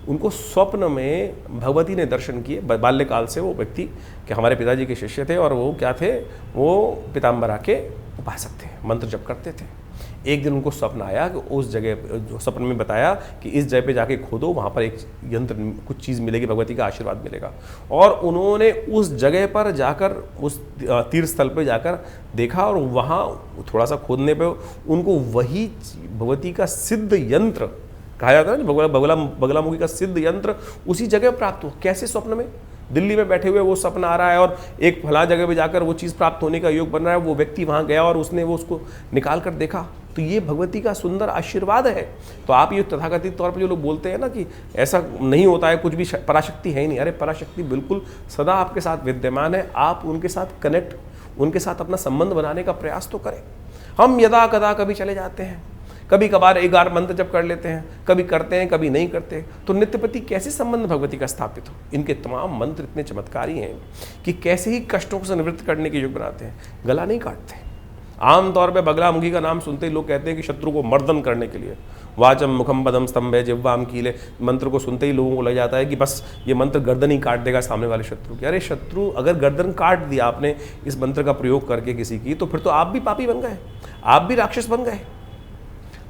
उनको स्वप्न में भगवती ने दर्शन किए। बाल्यकाल से वो व्यक्ति कि हमारे पिताजी के शिष्य थे और वो क्या थे, वो पीताम्बरा के उपासक थे, मंत्र जप करते थे। एक दिन उनको स्वप्न आया कि उस जगह, जो स्वप्न में बताया कि इस जगह पे जाके खोदो, वहाँ पर एक यंत्र, कुछ चीज़ मिलेगी, भगवती का आशीर्वाद मिलेगा। और उन्होंने उस जगह पर जाकर, उस तीर्थ स्थल पर जाकर देखा और वहाँ थोड़ा सा खोदने पे उनको वही भगवती का सिद्ध यंत्र, कहा जाता है ना बगलामुखी का सिद्ध यंत्र, उसी जगह प्राप्त हुआ। कैसे? स्वप्न में दिल्ली में बैठे हुए वो सपना आ रहा है और एक फला जगह पे जाकर वो चीज़ प्राप्त होने का योग बन रहा है। वो व्यक्ति वहाँ गया और उसने वो उसको निकाल कर देखा, तो ये भगवती का सुंदर आशीर्वाद है। तो आप ये तथाकथित तौर पर जो लोग बोलते हैं ना कि ऐसा नहीं होता है, कुछ भी पराशक्ति है ही नहीं, अरे पराशक्ति बिल्कुल सदा आपके साथ विद्यमान है। आप उनके साथ कनेक्ट, उनके साथ अपना संबंध बनाने का प्रयास तो करें। हम यदा कदा कभी चले जाते हैं, कभी कभार 11 मंत्र जप कर लेते हैं, कभी करते हैं कभी नहीं करते, तो नित्यप्रति कैसे संबंध भगवती का स्थापित हो। इनके तमाम मंत्र इतने चमत्कारी हैं कि कैसे ही कष्टों से निवृत्त करने के योग बनाते हैं। गला नहीं काटते। आमतौर पर बगलामुखी का नाम सुनते ही लोग कहते हैं कि शत्रु को मर्दन करने के लिए, वाचम मुखम पदम स्तंभे जिह्वाम कीले, मंत्र को सुनते ही लोगों को लग जाता है कि बस ये मंत्र गर्दन ही काट देगा सामने वाले शत्रु की। अरे शत्रु अगर गर्दन काट दिया आपने इस मंत्र का प्रयोग करके किसी की, तो फिर तो आप भी पापी बन गए, आप भी राक्षस बन गए।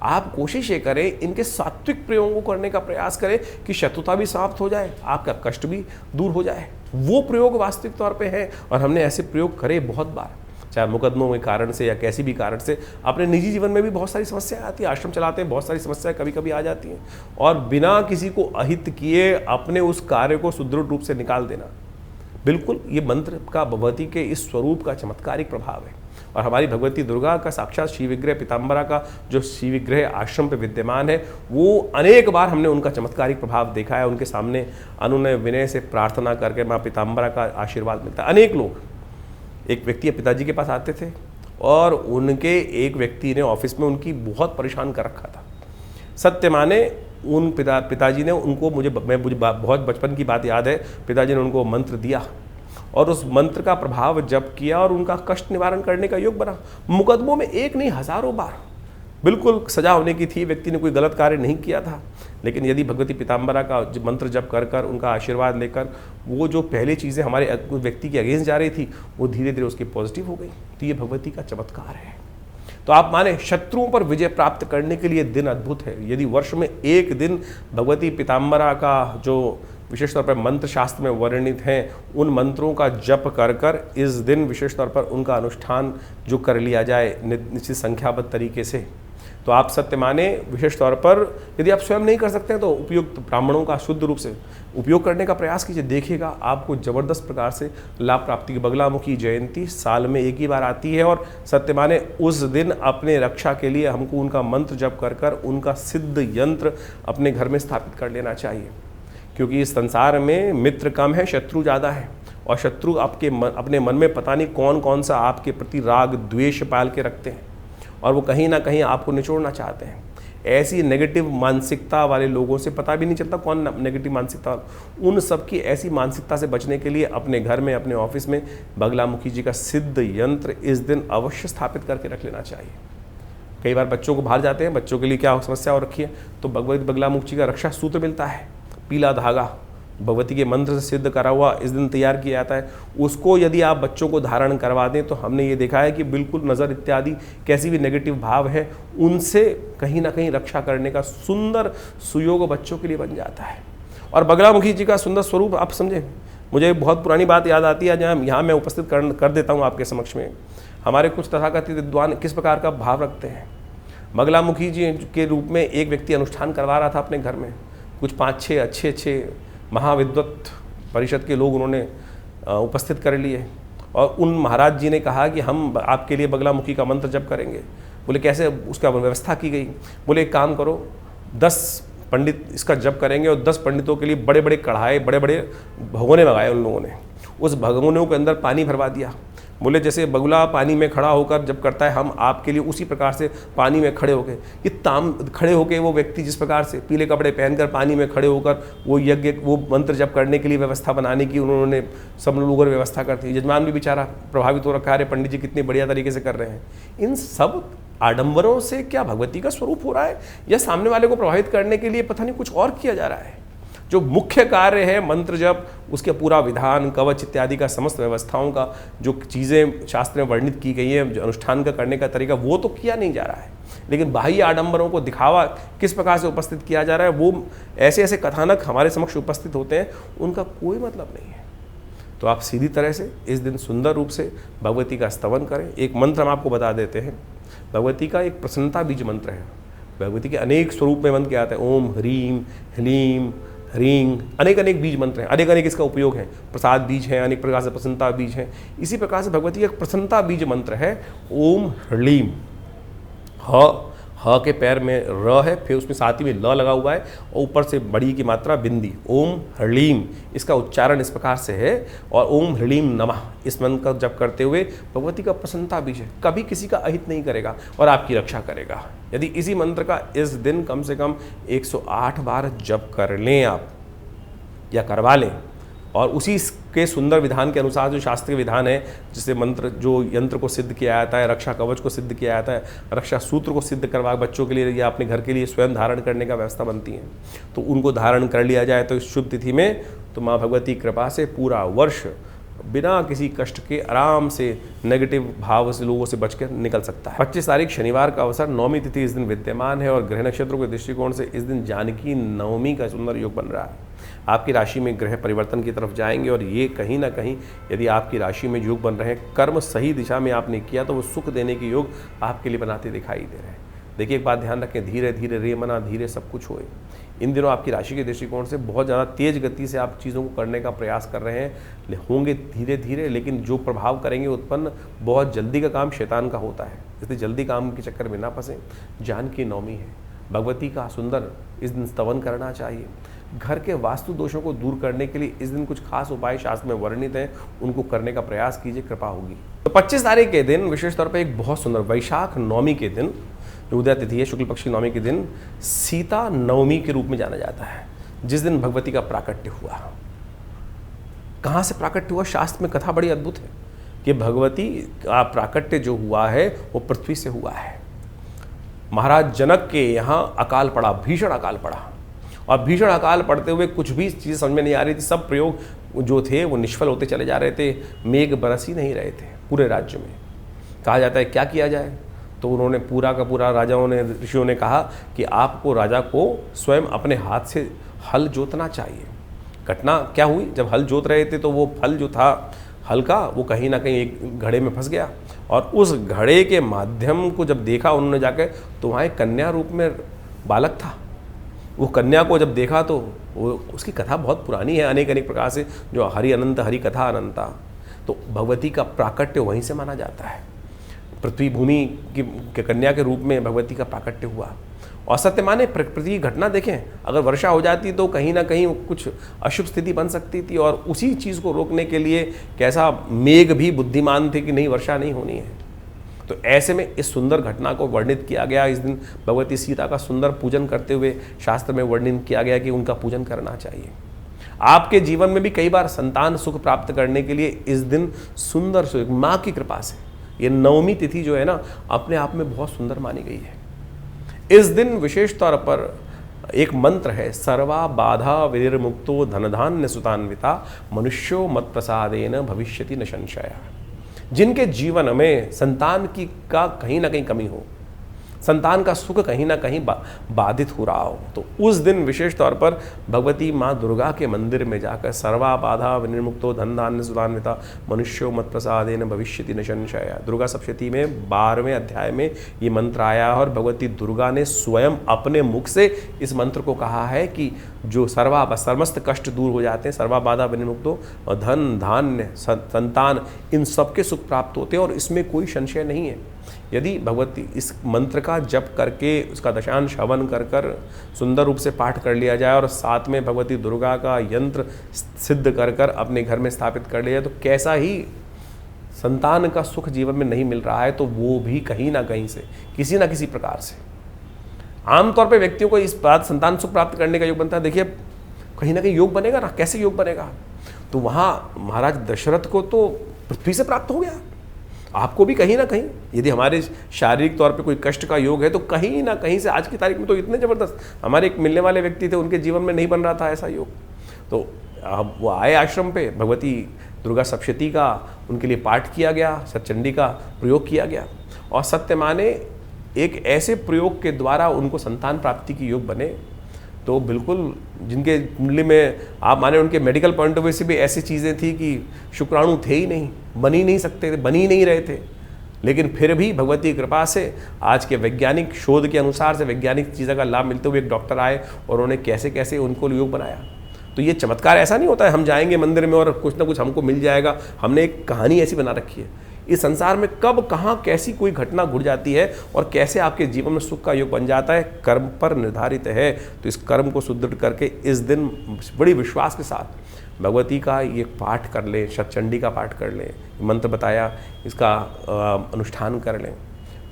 आप कोशिश ये करें, इनके सात्विक प्रयोगों को करने का प्रयास करें कि शत्रुता भी समाप्त हो जाए, आपका कष्ट भी दूर हो जाए। वो प्रयोग वास्तविक तौर पे है और हमने ऐसे प्रयोग करे बहुत बार, चाहे मुकदमों के कारण से या कैसी भी कारण से। अपने निजी जीवन में भी बहुत सारी समस्याएं आती हैं, आश्रम चलाते हैं, बहुत सारी समस्याएं कभी कभी आ जाती हैं, और बिना किसी को अहित किए अपने उस कार्य को सुदृढ़ रूप से निकाल देना, बिल्कुल ये मंत्र का भगवती के इस स्वरूप का चमत्कारिक प्रभाव है। और हमारी भगवती दुर्गा का साक्षात श्री विग्रह पीताम्बरा का जो श्री विग्रह आश्रम पे विद्यमान है, वो अनेक बार हमने उनका चमत्कारिक प्रभाव देखा है। उनके सामने अनुनय विनय से प्रार्थना करके माँ पीताम्बरा का आशीर्वाद मिलता है। अनेक लोग, एक व्यक्ति पिताजी के पास आते थे और उनके एक व्यक्ति ने ऑफिस में उनकी बहुत परेशान कर रखा था। सत्य माने उन पिताजी ने उनको मुझे बहुत बचपन की बात याद है, पिताजी ने उनको मंत्र दिया और उस मंत्र का प्रभाव जप किया और उनका कष्ट निवारण करने का योग बना। मुकदमों में एक नहीं हजारों बार बिल्कुल सजा होने की थी, व्यक्ति ने कोई गलत कार्य नहीं किया था, लेकिन यदि भगवती पीताम्बरा का मंत्र जप कर कर उनका आशीर्वाद लेकर वो जो पहले चीज़ें हमारे व्यक्ति के अगेंस्ट जा रही थी वो धीरे धीरे उसकी पॉजिटिव हो गई। तो ये भगवती का चमत्कार है। तो आप माने शत्रुओं पर विजय प्राप्त करने के लिए दिन अद्भुत है। यदि वर्ष में एक दिन भगवती पीताम्बरा का जो विशेष तौर पर मंत्र शास्त्र में वर्णित हैं उन मंत्रों का जप कर कर इस दिन विशेष तौर पर उनका अनुष्ठान जो कर लिया जाए निश्चित संख्याबद्ध तरीके से, तो आप सत्य माने विशेष तौर पर यदि आप स्वयं नहीं कर सकते हैं तो उपयुक्त ब्राह्मणों का शुद्ध रूप से उपयोग करने का प्रयास कीजिए। देखिएगा आपको जबरदस्त प्रकार से लाभ प्राप्ति की। बगलामुखी जयंती साल में एक ही बार आती है और सत्य माने उस दिन अपने रक्षा के लिए हमको उनका मंत्र जप कर कर उनका सिद्ध यंत्र अपने घर में स्थापित कर लेना चाहिए, क्योंकि इस संसार में मित्र कम है, शत्रु ज़्यादा है। और शत्रु अपने मन में पता नहीं कौन कौन सा आपके प्रति राग द्वेष पाल के रखते हैं और वो कहीं ना कहीं आपको निचोड़ना चाहते हैं। ऐसी नेगेटिव मानसिकता वाले लोगों से पता भी नहीं चलता कौन नेगेटिव मानसिकता, उन सब की ऐसी मानसिकता से बचने के लिए अपने घर में अपने ऑफिस में बगलामुखी जी का सिद्ध यंत्र इस दिन अवश्य स्थापित करके रख लेना चाहिए। कई बार बच्चों को बाहर जाते हैं, बच्चों के लिए क्या समस्या हो रखी है, तो भगवती बगलामुखी जी का रक्षा सूत्र मिलता है, पीला धागा भगवती के मंत्र से सिद्ध करा हुआ इस दिन तैयार किया जाता है। उसको यदि आप बच्चों को धारण करवा दें तो हमने ये देखा है कि बिल्कुल नज़र इत्यादि कैसी भी नेगेटिव भाव है उनसे कहीं ना कहीं रक्षा करने का सुंदर सुयोग बच्चों के लिए बन जाता है। और बगलामुखी जी का सुंदर स्वरूप आप समझे, मुझे बहुत पुरानी बात याद आती है जहाँ यहाँ मैं उपस्थित कर देता हूँ आपके समक्ष में। हमारे कुछ तथाकथित विद्वान किस प्रकार का भाव रखते हैं। बगलामुखी जी के रूप में एक व्यक्ति अनुष्ठान करवा रहा था अपने घर में, कुछ 5-6 अच्छे महाविद्वत परिषद के लोग उन्होंने उपस्थित कर लिए और उन महाराज जी ने कहा कि हम आपके लिए बगलामुखी का मंत्र जप करेंगे। बोले कैसे, उसका व्यवस्था की गई। बोले एक काम करो, 10 पंडित इसका जप करेंगे और 10 पंडितों के लिए बड़े बड़े कढ़ाई बड़े बड़े भगोने मंगाए उन लोगों ने। उस भगोनों के अंदर पानी भरवा दिया। बोले जैसे बगुला पानी में खड़ा होकर जब करता है, हम आपके लिए उसी प्रकार से पानी में खड़े होकर खड़े होकर वो व्यक्ति जिस प्रकार से पीले कपड़े पहनकर पानी में खड़े होकर वो यज्ञ वो मंत्र जप करने के लिए व्यवस्था बनाने की उन्होंने सब लोगों ने व्यवस्था कर दी। यजमान भी बेचारा प्रभावित हो रखा है, पंडित जी कितने बढ़िया तरीके से कर रहे हैं। इन सब आडंबरों से क्या भगवती का स्वरूप हो रहा है या सामने वाले को प्रभावित करने के लिए पता नहीं कुछ और किया जा रहा है। जो मुख्य कार्य है मंत्र जप, उसके पूरा विधान कवच इत्यादि का समस्त व्यवस्थाओं का जो चीज़ें शास्त्र में वर्णित की गई हैं, जो अनुष्ठान का करने का तरीका वो तो किया नहीं जा रहा है, लेकिन बाह्य आडंबरों को दिखावा किस प्रकार से उपस्थित किया जा रहा है, वो ऐसे ऐसे कथानक हमारे समक्ष उपस्थित होते हैं, उनका कोई मतलब नहीं है। तो आप सीधी तरह से इस दिन सुंदर रूप से भगवती का स्तवन करें। एक मंत्र हम आपको बता देते हैं, भगवती का एक प्रसन्नता बीज मंत्र है। भगवती के अनेक स्वरूप में मंत्र क्या आता है, ओम ह्रीम ह्लीम ह्रीं, अनेक बीज मंत्र हैं, अनेक इसका उपयोग है। प्रसाद बीज है, अनेक प्रकार से प्रसन्नता बीज है। इसी प्रकार से भगवती का एक प्रसन्नता बीज मंत्र है, ओम ह्लीम। ह के पैर में र है, फिर उसमें साथ ही में ल लगा हुआ है और ऊपर से बड़ी की मात्रा बिंदी, ओम ह्लीम। इसका उच्चारण इस प्रकार से है। और ओम ह्लीम नमः इस मंत्र का जप करते हुए भगवती का प्रसन्नता बीज है, कभी किसी का अहित नहीं करेगा और आपकी रक्षा करेगा। यदि इसी मंत्र का इस दिन कम से कम 108 बार जप कर लें आप या करवा लें और उसी के सुंदर विधान के अनुसार जो शास्त्रीय विधान है, जिससे मंत्र जो यंत्र को सिद्ध किया जाता है, रक्षा कवच को सिद्ध किया जाता है, रक्षा सूत्र को सिद्ध करवा बच्चों के लिए या अपने घर के लिए स्वयं धारण करने का व्यवस्था बनती है, तो उनको धारण कर लिया जाए तो इस शुभ तिथि में तो माँ भगवती कृपा से पूरा वर्ष बिना किसी कष्ट के आराम से नेगेटिव भाव से लोगों से बचकर निकल सकता है। 25 तारीख शनिवार का अवसर, नवमी तिथि इस दिन विद्यमान है और ग्रह नक्षत्रों के दृष्टिकोण से इस दिन जानकी नवमी का सुंदर योग बन रहा है। आपकी राशि में ग्रह परिवर्तन की तरफ जाएंगे और ये कहीं ना कहीं यदि आपकी राशि में योग बन रहे हैं, कर्म सही दिशा में आपने किया तो वो सुख देने के योग आपके लिए बनाते दिखाई दे रहे हैं। देखिए एक बात ध्यान रखें, धीरे धीरे रे मना धीरे सब कुछ होए। इन दिनों आपकी राशि के दृष्टिकोण से बहुत ज़्यादा तेज गति से आप चीज़ों को करने का प्रयास कर रहे हैं, होंगे धीरे धीरे, लेकिन जो प्रभाव करेंगे उत्पन्न बहुत जल्दी का काम शैतान का होता है, इसलिए जल्दी काम के चक्कर में ना फंसें। जानकी नवमी है, भगवती का सुंदर इस दिन स्तवन करना चाहिए। घर के वास्तु दोषों को दूर करने के लिए इस दिन कुछ खास उपाय शास्त्र में वर्णित हैं, उनको करने का प्रयास कीजिए, कृपा होगी। तो 25 तारीख के दिन विशेष तौर पर एक बहुत सुंदर वैशाख नवमी के दिन जो उदया तिथि है शुक्ल पक्ष की नवमी के दिन सीता नवमी के रूप में जाना जाता है, जिस दिन भगवती का प्राकट्य हुआ। कहाँ से प्राकट्य हुआ? शास्त्र में कथा बड़ी अद्भुत है कि भगवती का प्राकट्य जो हुआ है वो पृथ्वी से हुआ है। महाराज जनक के यहाँ अकाल पड़ा, भीषण अकाल पड़ा, और भीषण अकाल पड़ते हुए कुछ भी चीज़ समझ में नहीं आ रही थी। सब प्रयोग जो थे वो निष्फल होते चले जा रहे थे, मेघ बरस ही नहीं रहे थे पूरे राज्य में। कहा जाता है क्या किया जाए, तो उन्होंने पूरा का पूरा राजाओं ने, ऋषियों ने कहा कि आपको राजा को स्वयं अपने हाथ से हल जोतना चाहिए। घटना क्या हुई, जब हल जोत रहे थे तो वो फल जो था हल का वो कहीं ना कहीं एक घड़े में फंस गया, और उस घड़े के माध्यम को जब देखा उन्होंने जाकर तो वहाँ एक कन्या रूप में बालक था। वो कन्या को जब देखा तो वो, उसकी कथा बहुत पुरानी है अनेक अनेक प्रकार से, जो हरि अनंत हरि कथा अनंता। तो भगवती का प्राकट्य वहीं से माना जाता है। पृथ्वी भूमि की कन्या के रूप में भगवती का प्राकट्य हुआ। और सत्य माने प्रकृति की घटना देखें, अगर वर्षा हो जाती तो कहीं ना कहीं कुछ अशुभ स्थिति बन सकती थी, और उसी चीज़ को रोकने के लिए कैसा मेघ भी बुद्धिमान थे कि नहीं वर्षा नहीं होनी है। तो ऐसे में इस सुंदर घटना को वर्णित किया गया। इस दिन भगवती सीता का सुंदर पूजन करते हुए शास्त्र में वर्णन किया गया कि उनका पूजन करना चाहिए। आपके जीवन में भी कई बार संतान सुख प्राप्त करने के लिए इस दिन सुंदर से माँ की कृपा से, ये नवमी तिथि जो है ना अपने आप में बहुत सुंदर मानी गई है। इस दिन विशेष तौर पर एक मंत्र है, सर्वा बाधा विनिर्मुक्तो धनधान्य सुतान्विता मनुष्यो मत प्रसादेन भविष्यति न संशय। जिनके जीवन में संतान की का कहीं ना कहीं कमी हो, संतान का सुख कहीं ना कहीं बाधित हो रहा हो, तो उस दिन विशेष तौर पर भगवती माँ दुर्गा के मंदिर में जाकर सर्वा बाधा विनिर्मुक्तो धन धान्य सुधान्विता मनुष्यो मत प्रसादेन भविष्यति न संशय। दुर्गा सप्तशती में 12वें अध्याय में ये मंत्र आया, और भगवती दुर्गा ने स्वयं अपने मुख से इस मंत्र को कहा है कि जो समस्त कष्ट दूर हो जाते हैं, सर्वा बाधा विनिर्मुक्तो, और धन धान्य संतान इन सबके सुख प्राप्त होते हैं, और इसमें कोई संशय नहीं है। यदि भगवती इस मंत्र का जप करके उसका दशांश हवन कर कर सुंदर रूप से पाठ कर लिया जाए, और साथ में भगवती दुर्गा का यंत्र सिद्ध कर कर अपने घर में स्थापित कर लिया जाए, तो कैसा ही संतान का सुख जीवन में नहीं मिल रहा है तो वो भी कहीं ना कहीं से किसी ना किसी प्रकार से, आमतौर पे व्यक्तियों को इस बात संतान सुख प्राप्त करने का योग बनता है। देखिए कहीं ना कहीं योग बनेगा ना, कैसे योग बनेगा, तो वहाँ महाराज दशरथ को तो पृथ्वी से प्राप्त हो गया, आपको भी कहीं ना कहीं यदि हमारे शारीरिक तौर पे कोई कष्ट का योग है तो कहीं ना कहीं से आज की तारीख में तो इतने ज़बरदस्त हमारे एक मिलने वाले व्यक्ति थे, उनके जीवन में नहीं बन रहा था ऐसा योग, तो वो आए आश्रम पे, भगवती दुर्गा सप्तशती का उनके लिए पाठ किया गया, सतचंडी का प्रयोग किया गया, और सत्य माने एक ऐसे प्रयोग के द्वारा उनको संतान प्राप्ति की योग बने। तो बिल्कुल जिनके कुंडली में आप माने उनके मेडिकल पॉइंट ऑफ व्यू से भी ऐसी चीज़ें थी कि शुक्राणु थे ही नहीं, बन ही नहीं सकते थे, बन ही नहीं रहे थे, लेकिन फिर भी भगवती की कृपा से आज के वैज्ञानिक शोध के अनुसार से वैज्ञानिक चीज़ों का लाभ मिलते हुए एक डॉक्टर आए और उन्होंने कैसे कैसे उनको योग बनाया। तो ये चमत्कार ऐसा नहीं होता है हम जाएंगे मंदिर में और कुछ ना कुछ हमको मिल जाएगा, हमने एक कहानी ऐसी बना रखी है। इस संसार में कब कहाँ कैसी कोई घटना घुट जाती है और कैसे आपके जीवन में सुख का योग बन जाता है, कर्म पर निर्धारित है। तो इस कर्म को सुदृढ़ करके इस दिन बड़ी विश्वास के साथ भगवती का ये पाठ कर लें, सतचंडी का पाठ कर लें, मंत्र बताया इसका अनुष्ठान कर लें,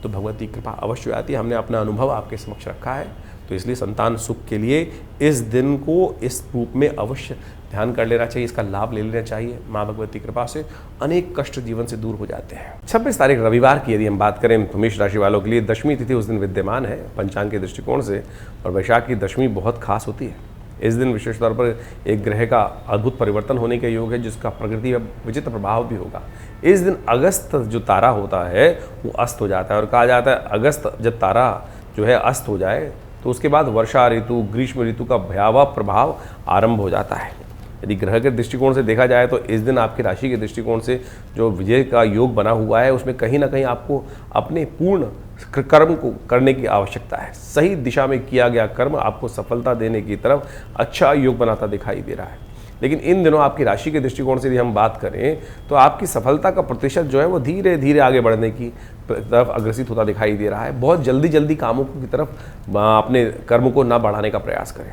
तो भगवती कृपा अवश्य आती है। हमने अपना अनुभव आपके समक्ष रखा है, तो इसलिए संतान सुख के लिए इस दिन को इस रूप में अवश्य ध्यान कर लेना चाहिए, इसका लाभ ले लेना चाहिए। माँ भगवती कृपा से अनेक कष्ट जीवन से दूर हो जाते हैं। 26 तारीख रविवार की यदि हम बात करें तो मेष राशि वालों के लिए दशमी तिथि उस दिन विद्यमान है पंचांग के दृष्टिकोण से, और वैशाख की दशमी बहुत खास होती है। इस दिन विशेष तौर पर एक ग्रह का अद्भुत परिवर्तन होने का योग है जिसका प्रकृति में विचित्र प्रभाव भी होगा। इस दिन अगस्त जो तारा होता है वो अस्त हो जाता है, और कहा जाता है अगस्त जब तारा जो है अस्त हो जाए तो उसके बाद वर्षा ऋतु, ग्रीष्म ऋतु का भयावह प्रभाव आरंभ हो जाता है। यदि ग्रह के दृष्टिकोण से देखा जाए तो इस दिन आपकी राशि के दृष्टिकोण से जो विजय का योग बना हुआ है उसमें कहीं ना कहीं आपको अपने पूर्ण कर्म को करने की आवश्यकता है। सही दिशा में किया गया कर्म आपको सफलता देने की तरफ अच्छा योग बनाता दिखाई दे रहा है। लेकिन इन दिनों आपकी राशि के दृष्टिकोण से यदि हम बात करें तो आपकी सफलता का प्रतिशत जो है वो धीरे धीरे आगे बढ़ने की तरफ अग्रसित होता दिखाई दे रहा है। बहुत जल्दी कामों की तरफ अपने कर्म को ना बढ़ाने का प्रयास करें।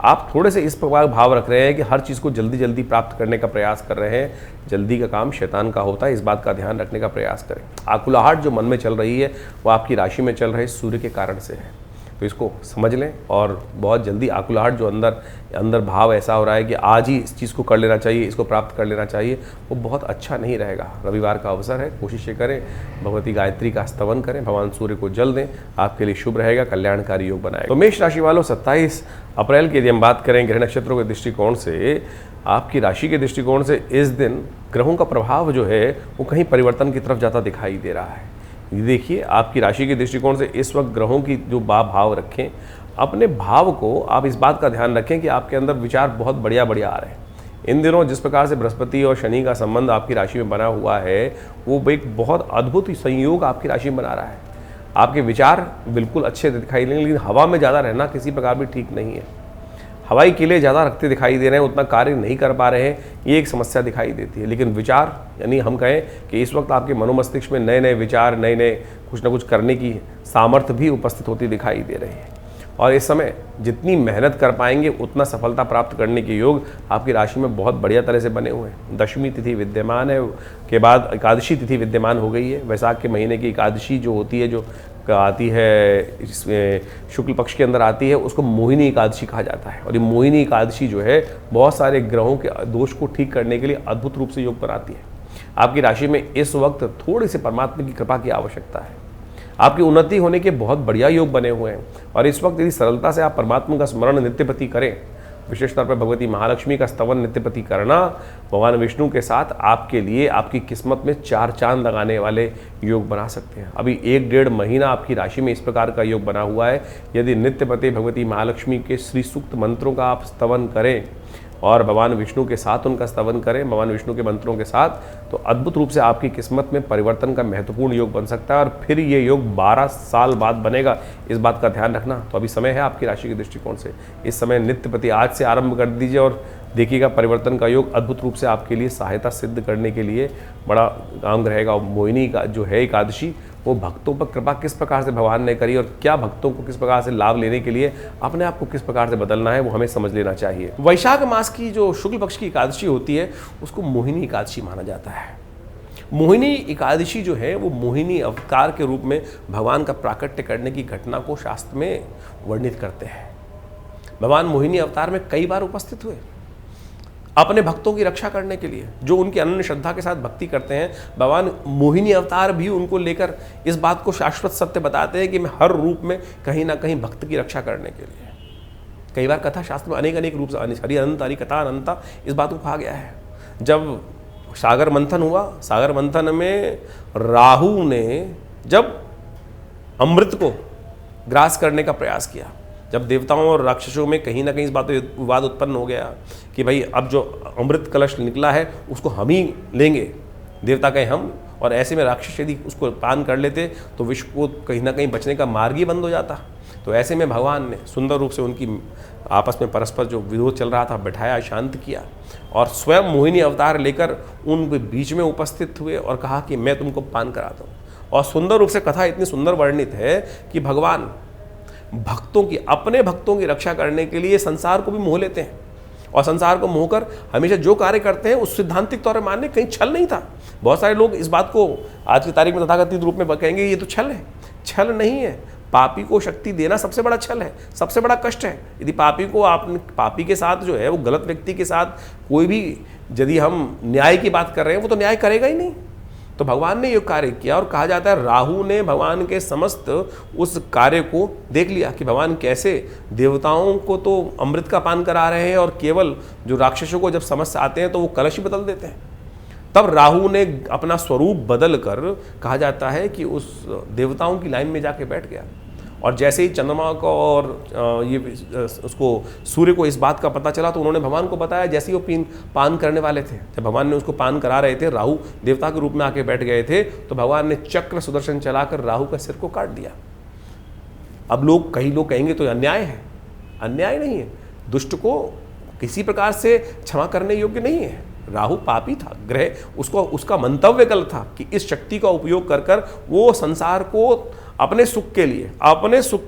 आप थोड़े से इस प्रकार भाव रख रहे हैं कि हर चीज़ को जल्दी जल्दी प्राप्त करने का प्रयास कर रहे हैं। जल्दी का काम शैतान का होता है, इस बात का ध्यान रखने का प्रयास करें। आकुलाहट जो मन में चल रही है वो आपकी राशि में चल रहे सूर्य के कारण से है, तो इसको समझ लें। और बहुत जल्दी आकुलाहट जो अंदर भाव ऐसा हो रहा है कि आज ही इस चीज़ को कर लेना चाहिए, इसको प्राप्त कर लेना चाहिए, वो बहुत अच्छा नहीं रहेगा। रविवार का अवसर है, कोशिश करें भगवती गायत्री का स्तवन करें, भगवान सूर्य को जल दें, आपके लिए शुभ रहेगा, कल्याणकारी योग बनाएगा। तो मेष राशि वालों 27 अप्रैल की यदि हम बात करें ग्रह नक्षत्रों के दृष्टिकोण से, आपकी राशि के दृष्टिकोण से इस दिन ग्रहों का प्रभाव जो है वो कहीं परिवर्तन की तरफ जाता दिखाई दे रहा है। देखिए, आपकी राशि के दृष्टिकोण से इस वक्त ग्रहों की जो भाव रखें, अपने भाव को आप इस बात का ध्यान रखें कि आपके अंदर विचार बहुत बढ़िया बढ़िया आ रहे हैं। इन दिनों जिस प्रकार से बृहस्पति और शनि का संबंध आपकी राशि में बना हुआ है, वो एक बहुत अद्भुत संयोग आपकी राशि में बना रहा है। आपके विचार बिल्कुल अच्छे दिखाई देंगे, लेकिन हवा में ज़्यादा रहना किसी प्रकार भी ठीक नहीं है। हवाई किले ज़्यादा रखते दिखाई दे रहे हैं, उतना कार्य नहीं कर पा रहे हैं, ये एक समस्या दिखाई देती है। लेकिन विचार, यानी हम कहें कि इस वक्त आपके मनोमस्तिष्क में नए नए विचार, नए नए कुछ ना कुछ करने की सामर्थ्य भी उपस्थित होती दिखाई दे रही है। और इस समय जितनी मेहनत कर पाएंगे उतना सफलता प्राप्त करने के योग आपकी राशि में बहुत बढ़िया तरह से बने हुए हैं। दशमी तिथि विद्यमान है, के बाद एकादशी तिथि विद्यमान हो गई है। वैशाख के महीने की एकादशी जो होती है, जो आती है इसमें शुक्ल पक्ष के अंदर आती है, उसको मोहिनी एकादशी कहा जाता है। और ये मोहिनी एकादशी जो है बहुत सारे ग्रहों के दोष को ठीक करने के लिए अद्भुत रूप से योग बनाती है। आपकी राशि में इस वक्त थोड़ी सी परमात्मा की कृपा की आवश्यकता है। आपकी उन्नति होने के बहुत बढ़िया योग बने हुए हैं। और इस वक्त यदि सरलता से आप परमात्मा का स्मरण नित्यप्रति करें, विशेष तौर पर भगवती महालक्ष्मी का स्तवन नित्यप्रति करना, भगवान विष्णु के साथ आपके लिए आपकी किस्मत में 4 चांद लगाने वाले योग बना सकते हैं। अभी 1-1.5 महीना आपकी राशि में इस प्रकार का योग बना हुआ है। यदि नित्यप्रति भगवती महालक्ष्मी के श्री सूक्त मंत्रों का आप स्तवन करें और भगवान विष्णु के साथ उनका स्तवन करें, भगवान विष्णु के मंत्रों के साथ, तो अद्भुत रूप से आपकी किस्मत में परिवर्तन का महत्वपूर्ण योग बन सकता है। और फिर ये योग 12 साल बाद बनेगा, इस बात का ध्यान रखना। तो अभी समय है आपकी राशि के दृष्टिकोण से, इस समय नित्य प्रति आज से आरंभ कर दीजिए और देखिएगा परिवर्तन का योग अद्भुत रूप से आपके लिए सहायता सिद्ध करने के लिए बड़ा काम रहेगा। मोहिनी का जो है एकादशी, वो भक्तों पर कृपा किस प्रकार से भगवान ने करी और क्या भक्तों को किस प्रकार से लाभ लेने के लिए अपने आप को किस प्रकार से बदलना है, वो हमें समझ लेना चाहिए। वैशाख मास की जो शुक्ल पक्ष की एकादशी होती है उसको मोहिनी एकादशी माना जाता है। मोहिनी एकादशी जो है वो मोहिनी अवतार के रूप में भगवान का प्राकट्य करने की घटना को शास्त्र में वर्णित करते हैं। भगवान मोहिनी अवतार में कई बार उपस्थित हुए अपने भक्तों की रक्षा करने के लिए, जो उनकी अनन्य श्रद्धा के साथ भक्ति करते हैं। भगवान मोहिनी अवतार भी उनको लेकर इस बात को शाश्वत सत्य बताते हैं कि मैं हर रूप में कहीं ना कहीं भक्त की रक्षा करने के लिए। कई बार कथा शास्त्र में अनेक रूप से हरि अनंत हरि कथा अनंता इस बात को कहा गया है। जब सागर मंथन हुआ, सागर मंथन में राहु ने जब अमृत को ग्रास करने का प्रयास किया, जब देवताओं और राक्षसों में कहीं ना कहीं इस बात पर विवाद उत्पन्न हो गया कि भाई अब जो अमृत कलश निकला है उसको हम ही लेंगे, देवता कहें हम, और ऐसे में राक्षस यदि उसको पान कर लेते तो विश्व को कहीं ना कहीं बचने का मार्ग ही बंद हो जाता। तो ऐसे में भगवान ने सुंदर रूप से उनकी आपस में परस्पर जो विरोध चल रहा था बैठाया, शांत किया और स्वयं मोहिनी अवतार लेकर उनके बीच में उपस्थित हुए और कहा कि मैं तुमको पान कराता हूँ। और सुंदर रूप से कथा इतनी सुंदर वर्णित है कि भगवान भक्तों की, अपने भक्तों की रक्षा करने के लिए संसार को भी मोह लेते हैं और संसार को मोहकर हमेशा जो कार्य करते हैं उस सिद्धांतिक तौर पर मानने कहीं छल नहीं था। बहुत सारे लोग इस बात को आज की तारीख में तथाकथित रूप में कहेंगे ये तो छल है। छल नहीं है, पापी को शक्ति देना सबसे बड़ा छल है, सबसे बड़ा कष्ट है। यदि पापी को आपने, पापी के साथ जो है वो गलत व्यक्ति के साथ कोई भी, यदि हम न्याय की बात कर रहे हैं, वो तो न्याय करेगा ही नहीं। तो भगवान ने ये कार्य किया और कहा जाता है राहु ने भगवान के समस्त उस कार्य को देख लिया कि भगवान कैसे देवताओं को तो अमृत का पान करा रहे हैं और केवल जो राक्षसों को जब समस्या आते हैं तो वो कलश ही बदल देते हैं। तब राहु ने अपना स्वरूप बदल कर, कहा जाता है कि उस देवताओं की लाइन में जाके बैठ गया और जैसे ही चंद्रमा को और ये उसको सूर्य को इस बात का पता चला तो उन्होंने भगवान को बताया। जैसे ही वो पान करने वाले थे, जब भगवान ने उसको पान करा रहे थे, राहु देवता के रूप में आके बैठ गए थे, तो भगवान ने चक्र सुदर्शन चलाकर राहु का सिर को काट दिया। अब कई लोग कहेंगे तो अन्याय है। अन्याय नहीं है, दुष्ट को किसी प्रकार से क्षमा करने योग्य नहीं है। राहु पापी था, ग्रह उसका मंतव्य गलत था कि इस शक्ति का उपयोग कर वो संसार को अपने सुख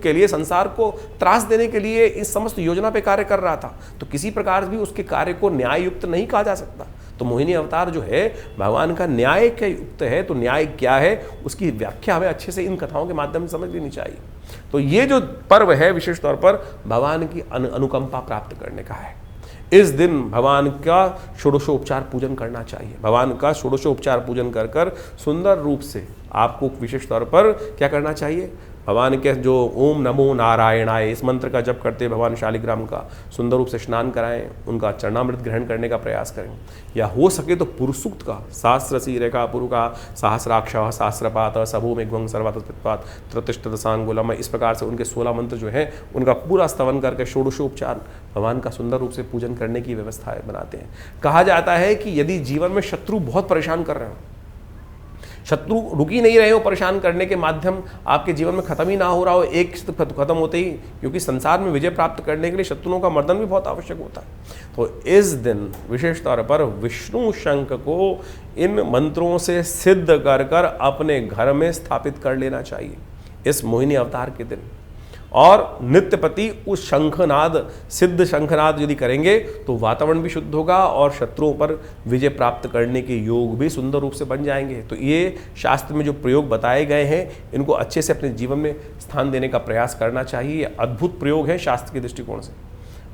के लिए संसार को त्रास देने के लिए इस समस्त योजना पे कार्य कर रहा था, तो किसी प्रकार भी उसके कार्य को न्याय युक्त नहीं कहा जा सकता। तो मोहिनी अवतार जो है भगवान का न्याय के युक्त है। तो न्याय क्या है उसकी व्याख्या हमें अच्छे से इन कथाओं के माध्यम से समझ लेनी चाहिए। तो ये जो पर्व है विशेष तौर पर भगवान की अनुकंपा प्राप्त करने का है। इस दिन भगवान का षोडशोपचार पूजन करना चाहिए। भगवान का षोडशोपचार पूजन कर कर सुंदर रूप से आपको विशेष तौर पर क्या करना चाहिए, भगवान के जो ओम नमो नारायणाय इस मंत्र का जप करते भगवान शालिग्राम का सुंदर रूप से स्नान कराएं, उनका चरणामृत ग्रहण करने का प्रयास करें, या हो सके तो पुरुष सूक्त का सहस्रसी रेखा पुरु का सहस्राक्ष सहस्रपात सभू मेघ्वं सर्वातपात त्रतिष्ठित सांगुलम, इस प्रकार से उनके 16 मंत्र जो हैं उनका पूरा स्तवन करके षोडशोपचार भगवान का सुंदर रूप से पूजन करने की व्यवस्था बनाते हैं। कहा जाता है कि यदि जीवन में शत्रु बहुत परेशान कर रहे हो, शत्रु रुक ही नहीं रहे हो परेशान करने के माध्यम, आपके जीवन में खत्म ही ना हो रहा हो, एक खत्म होते ही, क्योंकि संसार में विजय प्राप्त करने के लिए शत्रुओं का मर्दन भी बहुत आवश्यक होता है। तो इस दिन विशेष तौर पर विष्णु शंख को इन मंत्रों से सिद्ध कर कर अपने घर में स्थापित कर लेना चाहिए इस मोहिनी अवतार के दिन। और नित्यपति उस शंखनाद सिद्ध शंखनाद यदि करेंगे तो वातावरण भी शुद्ध होगा और शत्रुओं पर विजय प्राप्त करने के योग भी सुंदर रूप से बन जाएंगे। तो ये शास्त्र में जो प्रयोग बताए गए हैं इनको अच्छे से अपने जीवन में स्थान देने का प्रयास करना चाहिए। ये अद्भुत प्रयोग है शास्त्र के दृष्टिकोण से,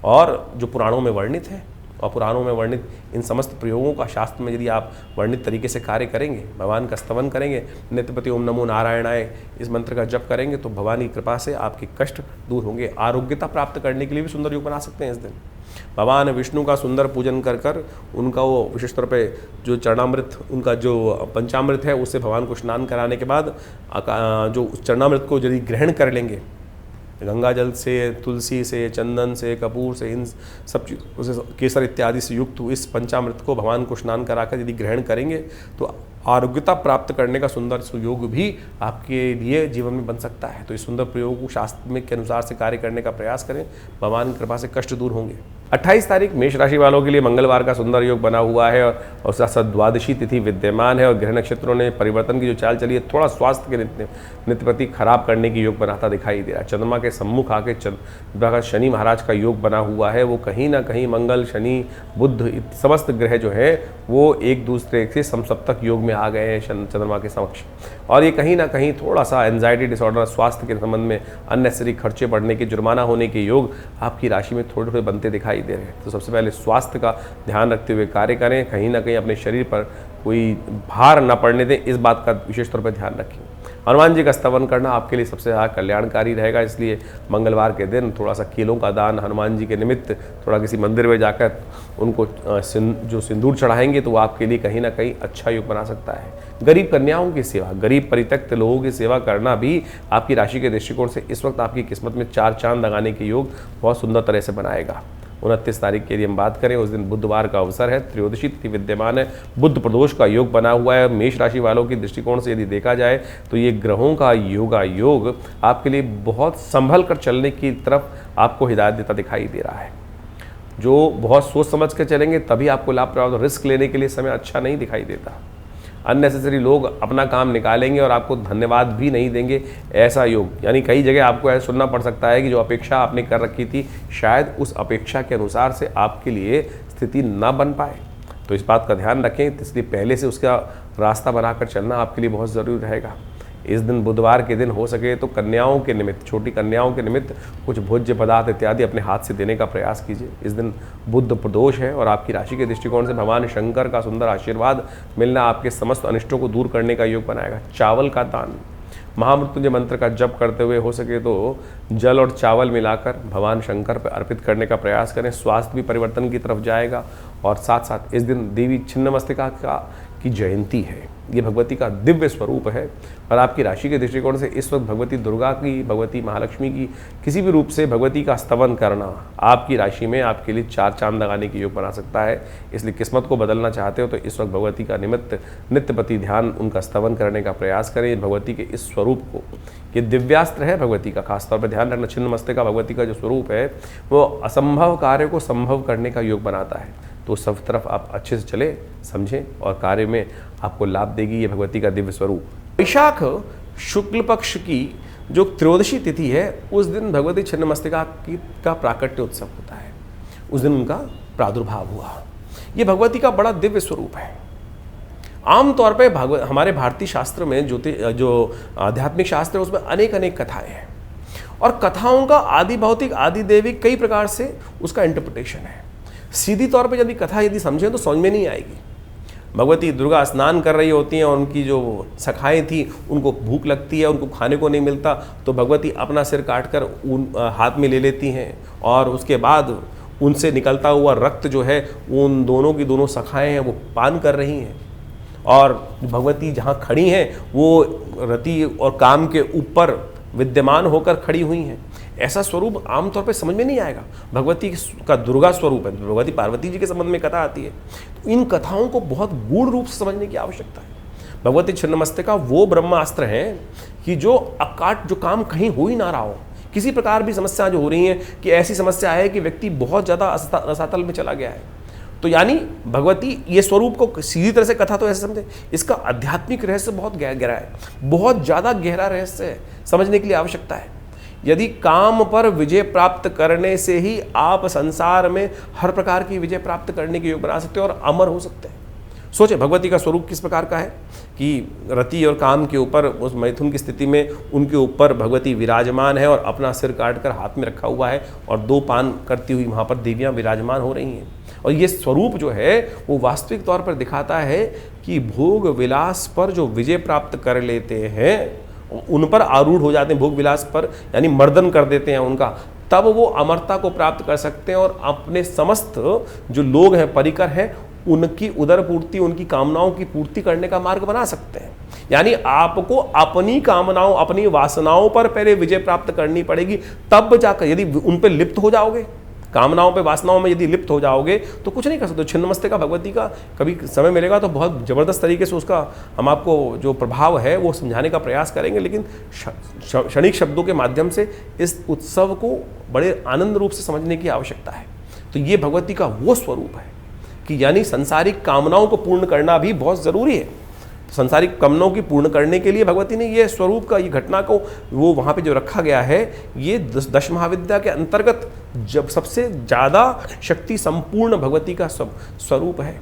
और जो पुराणों में वर्णित है और पुराणों में वर्णित इन समस्त प्रयोगों का शास्त्र में यदि आप वर्णित तरीके से कार्य करेंगे, भगवान का स्तवन करेंगे, नित्यपति ओम नमो नारायणाय इस मंत्र का जप करेंगे, तो भगवान की कृपा से आपके कष्ट दूर होंगे। आरोग्यता प्राप्त करने के लिए भी सुंदर योग बना सकते हैं इस दिन। भगवान विष्णु का सुंदर पूजन कर कर उनका वो विशेष तौर पे जो चरणामृत उनका जो पंचामृत है उससे भगवान को स्नान कराने के बाद जो चरणामृत को यदि ग्रहण कर लेंगे, गंगा जल से, तुलसी से, चंदन से, कपूर से, इन सब चीज़ों से, केसर इत्यादि से युक्त इस पंचामृत को भगवान को स्नान कराकर यदि ग्रहण करेंगे तो आरोग्यता प्राप्त करने का सुंदर सुयोग भी आपके लिए जीवन में बन सकता है। तो इस सुंदर प्रयोग को शास्त्र में के अनुसार से कार्य करने का प्रयास करें, भगवान की कृपा से कष्ट दूर होंगे। 28 तारीख मेष राशि वालों के लिए मंगलवार का सुंदर योग बना हुआ है और साथ साथ द्वादशी तिथि विद्यमान है और ग्रह नक्षत्रों ने परिवर्तन की जो चाल चली है थोड़ा स्वास्थ्य के नित्यप्रति खराब करने की योग बनाता दिखाई दे रहा है। चंद्रमा के सम्मुख आके शनि महाराज का योग बना हुआ है, वो कहीं ना कहीं मंगल शनि बुध समस्त ग्रह जो है वो एक दूसरे से समसप्तक योग में आ गए हैं चंद्रमा के समक्ष, और ये कहीं ना कहीं थोड़ा सा एंजाइटी डिसऑर्डर स्वास्थ्य के संबंध में अननेसेसरी खर्चे बढ़ने के, जुर्माना होने के योग आपकी राशि में थोड़े थोड़े बनते दिखाई दे रहे हैं। तो सबसे पहले स्वास्थ्य का ध्यान रखते हुए कार्य करें, कहीं ना कहीं अपने शरीर पर कोई भार न पड़ने दें, इस बात का विशेष तौर पर ध्यान रखें। हनुमान जी का स्तवन करना आपके लिए सबसे ज़्यादा कल्याणकारी रहेगा, इसलिए मंगलवार के दिन थोड़ा सा केलों का दान हनुमान जी के निमित्त थोड़ा किसी मंदिर में जाकर उनको जो सिंदूर चढ़ाएंगे तो वो आपके लिए कहीं ना कहीं अच्छा योग बना सकता है। गरीब कन्याओं की सेवा, गरीब परित्यक्त लोगों की सेवा करना भी आपकी राशि के दृष्टिकोण से इस वक्त आपकी किस्मत में 4 चांद लगाने के योग बहुत सुंदर तरह से बनाएगा। 29 तारीख की यदि हम बात करें उस दिन बुधवार का अवसर है, त्रयोदशी तिथि विद्यमान है, बुध प्रदोष का योग बना हुआ है। मेष राशि वालों की दृष्टिकोण से यदि देखा जाए तो ये ग्रहों का योग आपके लिए बहुत संभल कर चलने की तरफ आपको हिदायत देता दिखाई दे रहा है। जो बहुत सोच समझ कर चलेंगे तभी आपको लाभ प्राप्त, रिस्क लेने के लिए समय अच्छा नहीं दिखाई देता। अननेसेसरी लोग अपना काम निकालेंगे और आपको धन्यवाद भी नहीं देंगे, ऐसा योग, यानी कई जगह आपको ऐसा सुनना पड़ सकता है कि जो अपेक्षा आपने कर रखी थी शायद उस अपेक्षा के अनुसार से आपके लिए स्थिति ना बन पाए। तो इस बात का ध्यान रखें, इसलिए पहले से उसका रास्ता बनाकर चलना आपके लिए बहुत ज़रूरी रहेगा। इस दिन बुधवार के दिन हो सके तो कन्याओं के निमित्त, छोटी कन्याओं के निमित्त कुछ भोज्य पदार्थ इत्यादि अपने हाथ से देने का प्रयास कीजिए। इस दिन बुध प्रदोष है और आपकी राशि के दृष्टिकोण से भगवान शंकर का सुंदर आशीर्वाद मिलना आपके समस्त अनिष्टों को दूर करने का योग बनाएगा। चावल का दान, महामृत्युंजय मंत्र का जप करते हुए हो सके तो जल और चावल मिलाकर भगवान शंकर पर अर्पित करने का प्रयास करें, स्वास्थ्य भी परिवर्तन की तरफ जाएगा। और साथ साथ इस दिन देवी छिन्नमस्तिका की जयंती है, ये भगवती का दिव्य स्वरूप है और आपकी राशि के दृष्टिकोण से इस वक्त भगवती दुर्गा की, भगवती महालक्ष्मी की किसी भी रूप से भगवती का स्तवन करना आपकी राशि में आपके लिए 4 चांद लगाने की योग बना सकता है। इसलिए किस्मत को बदलना चाहते हो तो इस वक्त भगवती का निमित्त नित्यपति ध्यान उनका स्तवन करने का प्रयास करें। भगवती के इस स्वरूप को, ये दिव्यास्त्र है भगवती का, खासतौर पर ध्यान रखना, छिन्नमस्तिका भगवती का जो स्वरूप है वो असंभव कार्य को संभव करने का योग बनाता है। तो सब तरफ आप अच्छे से चले, समझें और कार्य में आपको लाभ देगी ये भगवती का दिव्य स्वरूप। वैशाख शुक्ल पक्ष की जो त्रयोदशी तिथि है उस दिन भगवती छिन्नमस्तिका का प्राकट्य उत्सव होता है, उस दिन उनका प्रादुर्भाव हुआ। ये भगवती का बड़ा दिव्य स्वरूप है। आमतौर पे हमारे भारतीय शास्त्र में जो आध्यात्मिक शास्त्र है उसमें अनेक अनेक कथाएं हैं, और कथाओं का आदि भौतिक आदि दैविक कई प्रकार से उसका इंटरप्रिटेशन है। सीधी तौर पे यदि समझें तो समझ में नहीं आएगी। भगवती दुर्गा स्नान कर रही होती हैं और उनकी जो सखाएं थी उनको भूख लगती है, उनको खाने को नहीं मिलता, तो भगवती अपना सिर काट कर उन हाथ में ले लेती हैं और उसके बाद उनसे निकलता हुआ रक्त जो है उन दोनों की दोनों सखाएं हैं वो पान कर रही हैं, और भगवती जहाँ खड़ी हैं वो रति और काम के ऊपर विद्यमान होकर खड़ी हुई हैं। ऐसा स्वरूप आमतौर पे समझ में नहीं आएगा। भगवती का दुर्गा स्वरूप है, भगवती पार्वती जी के संबंध में कथा आती है, तो इन कथाओं को बहुत गूढ़ रूप से समझने की आवश्यकता है। भगवती छिन्नमस्तिका वो ब्रह्मास्त्र हैं कि जो अकाट, जो काम कहीं हो ही ना रहा हो, किसी प्रकार भी समस्या जो हो रही है कि ऐसी समस्या है कि व्यक्ति बहुत ज़्यादा रसातल में चला गया है, तो यानी भगवती ये स्वरूप को सीधी तरह से कथा तो ऐसे समझे, इसका आध्यात्मिक रहस्य बहुत गहरा है, बहुत ज़्यादा गहरा रहस्य है, समझने के लिए आवश्यकता है। यदि काम पर विजय प्राप्त करने से ही आप संसार में हर प्रकार की विजय प्राप्त करने के योग बना सकते हो और अमर हो सकते हैं। सोचे भगवती का स्वरूप किस प्रकार का है कि रति और काम के ऊपर उस मैथुन की स्थिति में उनके ऊपर भगवती विराजमान है और अपना सिर काट कर हाथ में रखा हुआ है और दो पान करती हुई वहाँ पर देवियाँ विराजमान हो रही हैं। और ये स्वरूप जो है वो वास्तविक तौर पर दिखाता है कि भोग विलास पर जो विजय प्राप्त कर लेते हैं, उन पर आरूढ़ हो जाते हैं, भोग विलास पर यानी मर्दन कर देते हैं उनका, तब वो अमरता को प्राप्त कर सकते हैं और अपने समस्त जो लोग हैं, परिकर हैं, उनकी उदर पूर्ति, उनकी कामनाओं की पूर्ति करने का मार्ग बना सकते हैं। यानी आपको अपनी कामनाओं, अपनी वासनाओं पर पहले विजय प्राप्त करनी पड़ेगी, तब जाकर यदि उन पर लिप्त हो जाओगे, कामनाओं पे, वासनाओं में यदि लिप्त हो जाओगे तो कुछ नहीं कर सकते। छिन्नमस्तिका भगवती का कभी समय मिलेगा तो बहुत ज़बरदस्त तरीके से उसका हम आपको जो प्रभाव है वो समझाने का प्रयास करेंगे, लेकिन क्षणिक शब्दों के माध्यम से इस उत्सव को बड़े आनंद रूप से समझने की आवश्यकता है। तो ये भगवती का वो स्वरूप है कि यानी संसारिक कामनाओं को पूर्ण करना भी बहुत ज़रूरी है। संसारिक कामनाओं की पूर्ण करने के लिए भगवती ने ये स्वरूप का, ये घटना को वो वहाँ पे जो रखा गया है, ये दश महाविद्या के अंतर्गत जब सबसे ज़्यादा शक्ति संपूर्ण भगवती का स्वरूप है।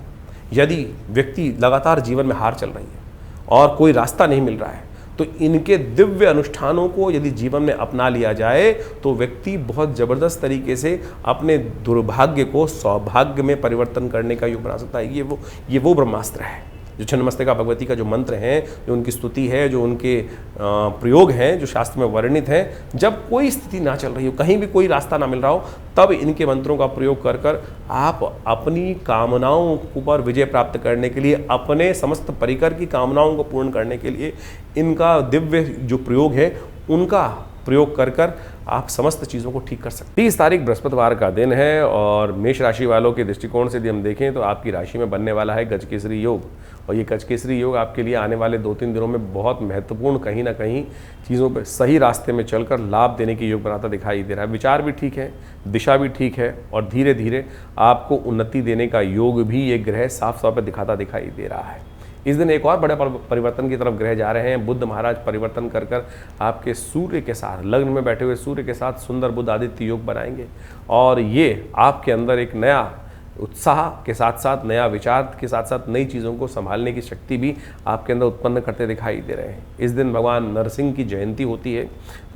यदि व्यक्ति लगातार जीवन में हार चल रही है और कोई रास्ता नहीं मिल रहा है, तो इनके दिव्य अनुष्ठानों को यदि जीवन में अपना लिया जाए तो व्यक्ति बहुत ज़बरदस्त तरीके से अपने दुर्भाग्य को सौभाग्य में परिवर्तन करने का योग बना सकता है। ये वो ब्रह्मास्त्र है जो छिन्नमस्तिका भगवती का जो मंत्र हैं, जो उनकी स्तुति है, जो उनके प्रयोग हैं, जो शास्त्र में वर्णित हैं, जब कोई स्थिति ना चल रही हो, कहीं भी कोई रास्ता ना मिल रहा हो, तब इनके मंत्रों का प्रयोग कर कर आप अपनी कामनाओं पर विजय प्राप्त करने के लिए, अपने समस्त परिकर की कामनाओं को पूर्ण करने के लिए इनका दिव्य जो प्रयोग है उनका प्रयोग कर कर आप समस्त चीज़ों को ठीक कर सकते हैं। 30 तारीख बृहस्पतिवार का दिन है और मेष राशि वालों के दृष्टिकोण से यदि हम देखें तो आपकी राशि में बनने वाला है गजकेसरी योग, और ये गजकेसरी योग आपके लिए आने वाले 2-3 दिनों में बहुत महत्वपूर्ण, कहीं ना कहीं चीज़ों पर सही रास्ते में चलकर लाभ देने की योग बनाता दिखाई दे रहा है। विचार भी ठीक है, दिशा भी ठीक है और धीरे धीरे आपको उन्नति देने का योग भी ये ग्रह साफ तौर पर दिखाता दिखाई दे रहा है। इस दिन एक और बड़े परिवर्तन की तरफ ग्रह जा रहे हैं। बुध महाराज परिवर्तन कर कर आपके सूर्य के साथ, लग्न में बैठे हुए सूर्य के साथ सुंदर बुध आदित्य योग बनाएंगे, और ये आपके अंदर एक नया उत्साह के साथ साथ, नया विचार के साथ साथ नई चीज़ों को संभालने की शक्ति भी आपके अंदर उत्पन्न करते दिखाई दे रहे हैं। इस दिन भगवान नरसिंह की जयंती होती है,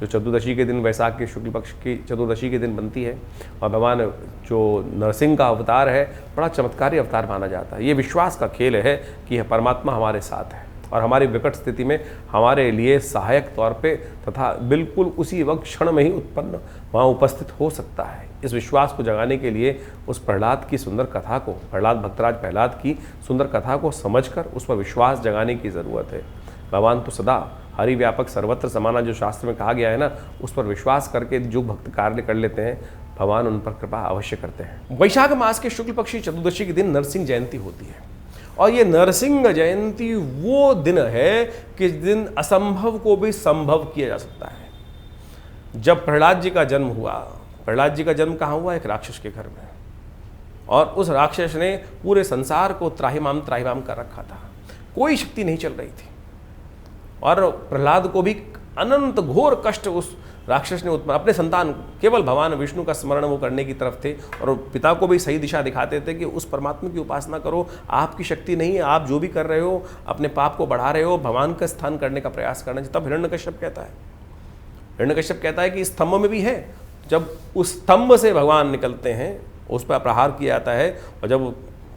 जो चतुर्दशी के दिन, वैशाख के शुक्ल पक्ष की चतुर्दशी के दिन बनती है, और भगवान जो नरसिंह का अवतार है बड़ा चमत्कारी अवतार माना जाता है। ये विश्वास का खेल है कि यह परमात्मा हमारे साथ है और हमारी विकट स्थिति में हमारे लिए सहायक तौर पे तथा बिल्कुल उसी वक्त क्षण में ही उत्पन्न वहाँ उपस्थित हो सकता है। इस विश्वास को जगाने के लिए उस प्रहलाद की सुंदर कथा को, प्रहलाद भक्तराज प्रहलाद की सुंदर कथा को समझकर उस पर विश्वास जगाने की ज़रूरत है। भगवान तो सदा हरि व्यापक सर्वत्र समाना जो शास्त्र में कहा गया है ना, उस पर विश्वास करके जो भक्त कार्य कर लेते हैं, भगवान उन पर कृपा अवश्य करते हैं। वैशाख मास के शुक्ल पक्षी चतुर्दशी के दिन नरसिंह जयंती होती है, और ये नरसिंह जयंती वो दिन है कि इस दिन असंभव को भी संभव किया जा सकता है। जब प्रहलाद जी का जन्म हुआ, प्रहलाद जी का जन्म कहाँ हुआ? एक राक्षस के घर में, और उस राक्षस ने पूरे संसार को त्राहिमाम त्राहिमाम कर रखा था, कोई शक्ति नहीं चल रही थी, और प्रहलाद को भी अनंत घोर कष्ट उस राक्षस ने उत्पन्न, अपने संतान केवल भगवान विष्णु का स्मरण वो करने की तरफ थे और पिता को भी सही दिशा दिखाते थे कि उस परमात्मा की उपासना करो, आपकी शक्ति नहीं है, आप जो भी कर रहे हो अपने पाप को बढ़ा रहे हो, भगवान का स्थान करने का प्रयास करना चाहिए। तब हिरण्यकश्यप कहता है कि स्तंभ में भी है। जब उस स्तंभ से भगवान निकलते हैं, उस पर प्रहार किया जाता है और जब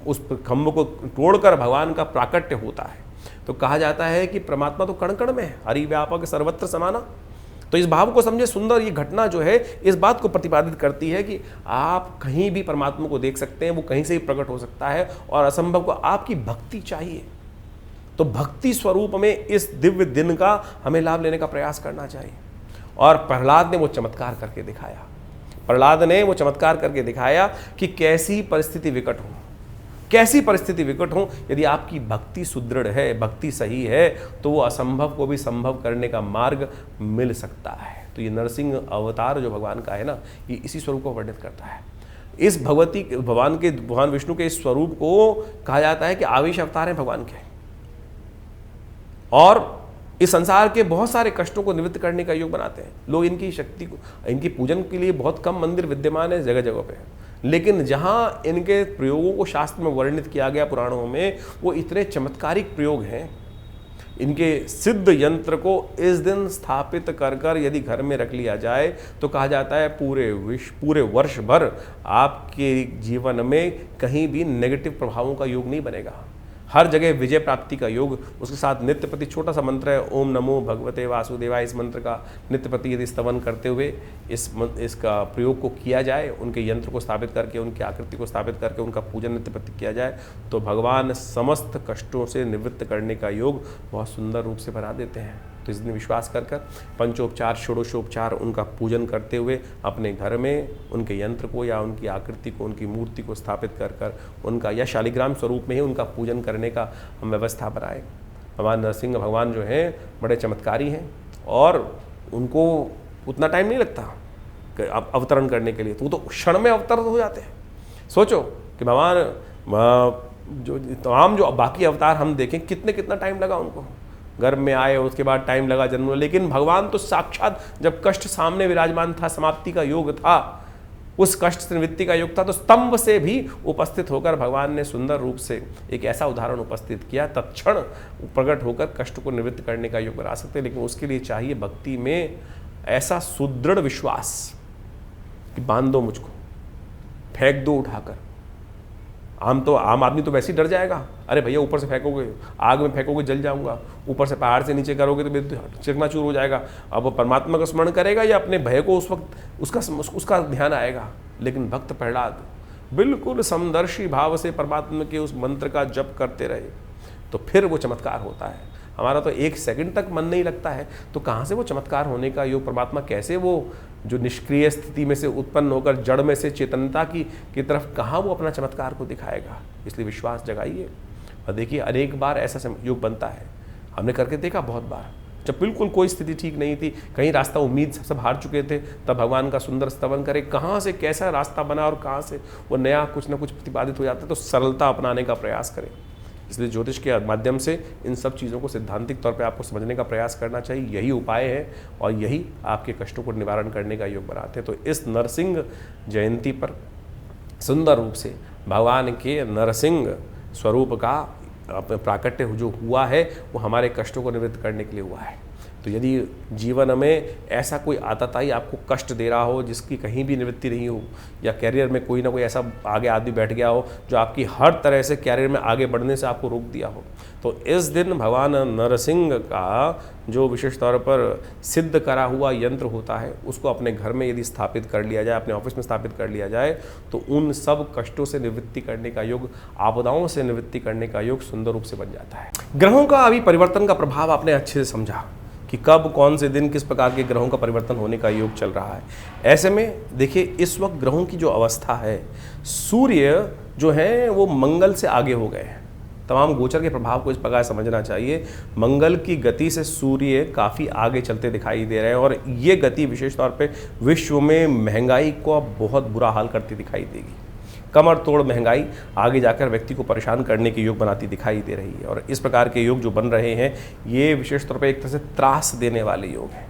उस खंभ को तोड़कर भगवान का प्राकट्य होता है तो कहा जाता है कि परमात्मा तो कण कण में है, हरि व्यापक सर्वत्र समाना। तो इस भाव को समझे, सुंदर ये घटना जो है इस बात को प्रतिपादित करती है कि आप कहीं भी परमात्मा को देख सकते हैं, वो कहीं से भी प्रकट हो सकता है और असंभव को आपकी भक्ति चाहिए। तो भक्ति स्वरूप में इस दिव्य दिन का हमें लाभ लेने का प्रयास करना चाहिए। और प्रहलाद ने वो चमत्कार करके दिखाया, कि कैसी परिस्थिति विकट हो, यदि आपकी भक्ति सुदृढ़ है, भक्ति सही है, तो वो असंभव को भी संभव करने का मार्ग मिल सकता है। तो ये नरसिंह अवतार जो भगवान का है ना, ये इसी स्वरूप को वर्णित करता है। इस भगवान विष्णु के इस स्वरूप को कहा जाता है कि आवेश अवतार है भगवान के, और इस संसार के बहुत सारे कष्टों को निवृत्त करने का योग बनाते हैं। लोग इनकी शक्ति को, इनकी पूजन के लिए बहुत कम मंदिर विद्यमान है जगह जगह पे, लेकिन जहाँ इनके प्रयोगों को शास्त्र में वर्णित किया गया पुराणों में, वो इतने चमत्कारिक प्रयोग हैं। इनके सिद्ध यंत्र को इस दिन स्थापित कर यदि घर में रख लिया जाए तो कहा जाता है पूरे वर्ष भर आपके जीवन में कहीं भी नेगेटिव प्रभावों का योग नहीं बनेगा। हर जगह विजय प्राप्ति का योग। उसके साथ नित्य प्रति छोटा सा मंत्र है, ओम नमो भगवते वासुदेवाय। इस मंत्र का नित्य प्रति यदि स्तवन करते हुए इसका प्रयोग को किया जाए, उनके यंत्र को स्थापित करके, उनकी आकृति को स्थापित करके उनका पूजन नित्य प्रति किया जाए, तो भगवान समस्त कष्टों से निवृत्त करने का योग बहुत सुंदर रूप से बना देते हैं। तो इस दिन विश्वास कर पंचोपचार षोडशोपचार उनका पूजन करते हुए अपने घर में उनके यंत्र को या उनकी आकृति को, उनकी मूर्ति को स्थापित कर उनका या शालिग्राम स्वरूप में ही उनका पूजन करने का हम व्यवस्था बनाएं। भगवान नरसिंह भगवान जो हैं बड़े चमत्कारी हैं और उनको उतना टाइम नहीं लगता अवतरण करने के लिए, तो वो तो क्षण में अवतरण हो जाते हैं। सोचो कि भगवान जो तमाम जो बाकी अवतार हम देखें कितना टाइम लगा उनको, गर्भ में आए उसके बाद टाइम लगा जन्म, लेकिन भगवान तो साक्षात जब कष्ट सामने विराजमान था, समाप्ति का योग था, उस कष्ट से निवृत्ति का योग था, तो स्तंभ से भी उपस्थित होकर भगवान ने सुंदर रूप से एक ऐसा उदाहरण उपस्थित किया, तत्क्षण प्रकट होकर कष्ट को निवृत्त करने का योग बना सकते हैं। लेकिन उसके लिए चाहिए भक्ति में ऐसा सुदृढ़ विश्वास कि बांध दो मुझको, फेंक दो उठाकर। आम आदमी तो वैसे ही डर जाएगा, अरे भैया ऊपर से फेंकोगे, आग में फेंकोगे जल जाऊंगा, ऊपर से पहाड़ से नीचे करोगे तो चकनाचूर हो जाएगा। अब वो परमात्मा का स्मरण करेगा या अपने भय को उस वक्त उसका ध्यान आएगा। लेकिन भक्त प्रहलाद बिल्कुल समदर्शी भाव से परमात्मा के उस मंत्र का जप करते रहे, तो फिर वो चमत्कार होता है। हमारा तो एक सेकंड तक मन नहीं लगता है, तो कहाँ से वो चमत्कार होने का योग, परमात्मा कैसे वो जो निष्क्रिय स्थिति में से उत्पन्न होकर जड़ में से चेतनता की तरफ कहाँ वो अपना चमत्कार को दिखाएगा। इसलिए विश्वास जगाइए और देखिए अनेक बार ऐसा योग बनता है, हमने करके देखा बहुत बार। जब बिल्कुल कोई स्थिति ठीक नहीं थी, कहीं रास्ता उम्मीद सब हार चुके थे, तब भगवान का सुंदर स्तवन करे, कहाँ से कैसा रास्ता बना और कहाँ से वो नया कुछ ना कुछ प्रतिपादित हो जाता है, तो सरलता अपनाने का प्रयास करें। इसलिए ज्योतिष के माध्यम से इन सब चीज़ों को सैद्धांतिक तौर पे आपको समझने का प्रयास करना चाहिए। यही उपाय है और यही आपके कष्टों को निवारण करने का योग बनाते हैं। तो इस नरसिंह जयंती पर सुंदर रूप से भगवान के नरसिंह स्वरूप का प्राकट्य जो हुआ है वो हमारे कष्टों को निवृत्त करने के लिए हुआ है। तो यदि जीवन में ऐसा कोई आतताई आपको कष्ट दे रहा हो जिसकी कहीं भी निवृत्ति नहीं हो, या कैरियर में कोई ना कोई ऐसा आगे आदमी बैठ गया हो जो आपकी हर तरह से कैरियर में आगे बढ़ने से आपको रोक दिया हो, तो इस दिन भगवान नरसिंह का जो विशेष तौर पर सिद्ध करा हुआ यंत्र होता है उसको अपने घर में यदि स्थापित कर लिया जाए, अपने ऑफिस में स्थापित कर लिया जाए, तो उन सब कष्टों से निवृत्ति करने का योग, आपदाओं से निवृत्ति करने का योग सुंदर रूप से बन जाता है। ग्रहों का अभी परिवर्तन का प्रभाव आपने अच्छे से समझा कि कब कौन से दिन किस प्रकार के ग्रहों का परिवर्तन होने का योग चल रहा है। ऐसे में देखिए इस वक्त ग्रहों की जो अवस्था है, सूर्य जो है वो मंगल से आगे हो गए हैं। तमाम गोचर के प्रभाव को इस प्रकार समझना चाहिए। मंगल की गति से सूर्य काफ़ी आगे चलते दिखाई दे रहे हैं और ये गति विशेष तौर पे विश्व में महंगाई को बहुत बुरा हाल करती दिखाई देगी। कमर तोड़ महंगाई आगे जाकर व्यक्ति को परेशान करने के योग बनाती दिखाई दे रही है। और इस प्रकार के योग जो बन रहे हैं ये विशेष तौर पर एक तरह से त्रास देने वाले योग हैं।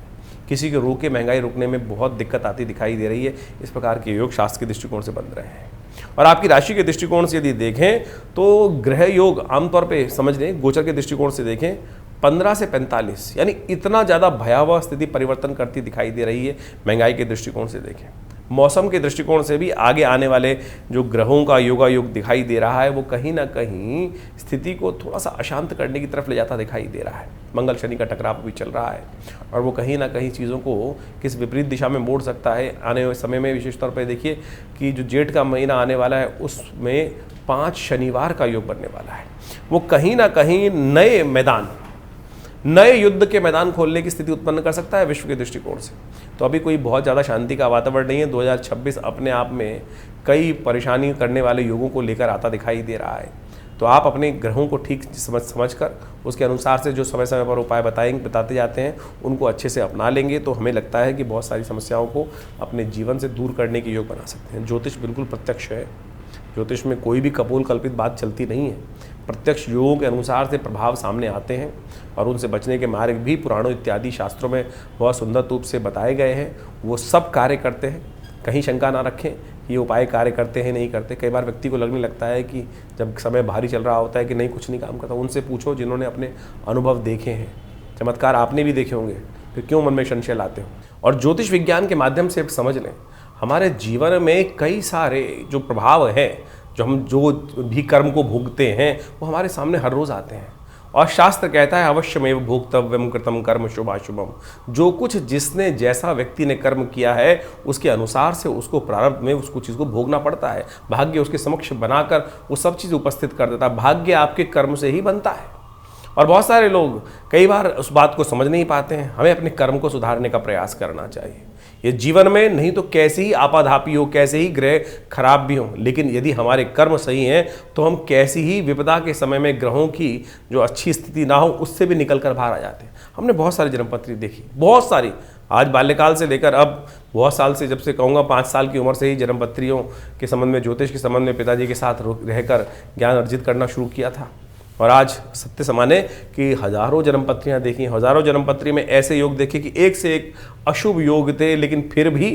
किसी के रोके महंगाई रुकने में बहुत दिक्कत आती दिखाई दे रही है। इस प्रकार के योग शास्त्र के दृष्टिकोण से बन रहे हैं। और आपकी राशि के दृष्टिकोण से यदि देखें तो ग्रह योग आमतौर पे समझ लें, गोचर के दृष्टिकोण से देखें 15 से 45 यानी इतना ज़्यादा भयावह स्थिति परिवर्तन करती दिखाई दे रही है। महंगाई के दृष्टिकोण से देखें, मौसम के दृष्टिकोण से भी आगे आने वाले जो ग्रहों का योगायोग दिखाई दे रहा है वो कहीं ना कहीं स्थिति को थोड़ा सा अशांत करने की तरफ ले जाता दिखाई दे रहा है। मंगल शनि का टकराव भी चल रहा है और वो कहीं ना कहीं चीज़ों को किस विपरीत दिशा में मोड़ सकता है आने वाले समय में। विशेष तौर पर देखिए कि जो जेठ का महीना आने वाला है उसमें 5 शनिवार का योग बनने वाला है। वो कहीं ना कहीं नए युद्ध के मैदान खोलने की स्थिति उत्पन्न कर सकता है विश्व के दृष्टिकोण से। तो अभी कोई बहुत ज़्यादा शांति का वातावरण नहीं है। 2026 अपने आप में कई परेशानी करने वाले योगों को लेकर आता दिखाई दे रहा है। तो आप अपने ग्रहों को ठीक समझ कर उसके अनुसार से जो समय समय पर उपाय बताते जाते हैं उनको अच्छे से अपना लेंगे तो हमें लगता है कि बहुत सारी समस्याओं को अपने जीवन से दूर करने के योग बना सकते हैं। ज्योतिष बिल्कुल प्रत्यक्ष है। ज्योतिष में कोई भी कपोल कल्पित बात चलती नहीं है। प्रत्यक्ष योगों के अनुसार से प्रभाव सामने आते हैं और उनसे बचने के मार्ग भी पुराणों इत्यादि शास्त्रों में बहुत सुंदर रूप से बताए गए हैं। वो सब कार्य करते हैं, कहीं शंका ना रखें ये उपाय कार्य करते हैं नहीं करते। कई बार व्यक्ति को लगने लगता है कि जब समय भारी चल रहा होता है कि नहीं कुछ नहीं काम करता। उनसे पूछो जिन्होंने अपने अनुभव देखे हैं, चमत्कार आपने भी देखे होंगे, फिर क्यों मन में संशय लाते हो। और ज्योतिष विज्ञान के माध्यम से समझ लें हमारे जीवन में कई सारे जो प्रभाव हैं, जो भी कर्म को भोगते हैं वो हमारे सामने हर रोज़ आते हैं। और शास्त्र कहता है अवश्यमेव भोक्तव्यम कृतम कर्म शुभाशुभम। जो कुछ जिसने जैसा व्यक्ति ने कर्म किया है उसके अनुसार से उसको प्रारंभ में उसको चीज़ को भोगना पड़ता है। भाग्य उसके समक्ष बनाकर वो सब चीज़ उपस्थित कर देता है। भाग्य आपके कर्म से ही बनता है। और बहुत सारे लोग कई बार उस बात को समझ नहीं पाते हैं। हमें अपने कर्म को सुधारने का प्रयास करना चाहिए। ये जीवन में नहीं तो कैसे ही आपाधापी हो, कैसे ही ग्रह खराब भी हो, लेकिन यदि हमारे कर्म सही हैं तो हम कैसी ही विपदा के समय में ग्रहों की जो अच्छी स्थिति ना हो उससे भी निकल कर बाहर आ जाते हैं। हमने बहुत सारी जन्मपत्री देखी, बहुत सारी, आज बाल्यकाल से लेकर अब बहुत साल से, जब से कहूँगा 5 साल की उम्र से ही जन्मपत्रियों के संबंध में, ज्योतिष के संबंध में पिताजी के साथ रहकर ज्ञान अर्जित करना शुरू किया था। और आज सत्य समाने कि हजारों जन्मपत्रियाँ देखी, हजारों जन्मपत्री में ऐसे योग देखे कि एक से एक अशुभ योग थे, लेकिन फिर भी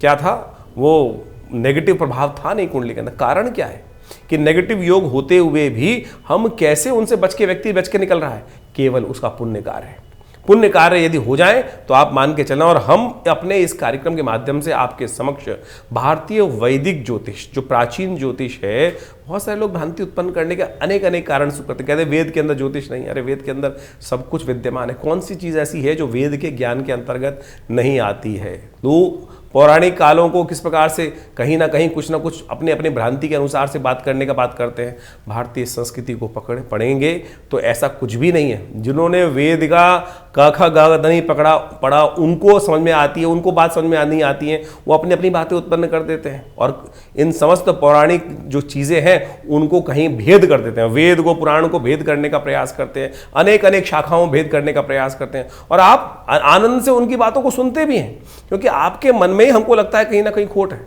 क्या था, वो नेगेटिव प्रभाव था नहीं कुंडली के अंदर। कारण क्या है कि नेगेटिव योग होते हुए भी हम कैसे उनसे बच के निकल रहा है, केवल उसका पुण्य कार्य है। पुण्य कार्य यदि हो जाए तो आप मान के चलना। और हम अपने इस कार्यक्रम के माध्यम से आपके समक्ष भारतीय वैदिक ज्योतिष, जो प्राचीन ज्योतिष है, बहुत सारे लोग भ्रांति उत्पन्न करने के अनेक कारण से करते, कहते हैं वेद के अंदर ज्योतिष नहीं। अरे वेद के अंदर सब कुछ विद्यमान है। कौन सी चीज़ ऐसी है जो वेद के ज्ञान के अंतर्गत नहीं आती है। तो पौराणिक कालों को किस प्रकार से कहीं ना कहीं कुछ ना कुछ अपने अपने भ्रांति के अनुसार से बात करने का बात करते हैं। भारतीय संस्कृति को पढ़ेंगे तो ऐसा कुछ भी नहीं है। जिन्होंने वेद का क ख ग नहीं पढ़ा उनको समझ में आती है, उनको बात समझ में नहीं आती है, वो अपनी अपनी बातें उत्पन्न कर देते हैं और इन समस्त पौराणिक जो चीज़ें हैं उनको कहीं भेद कर देते हैं। वेद को, पुराण को भेद करने का प्रयास करते हैं, अनेक शाखाओं भेद करने का प्रयास करते हैं। और आप आनंद से उनकी बातों को सुनते भी हैं, क्योंकि आपके मन में हमको लगता है कहीं ना कहीं खोट है।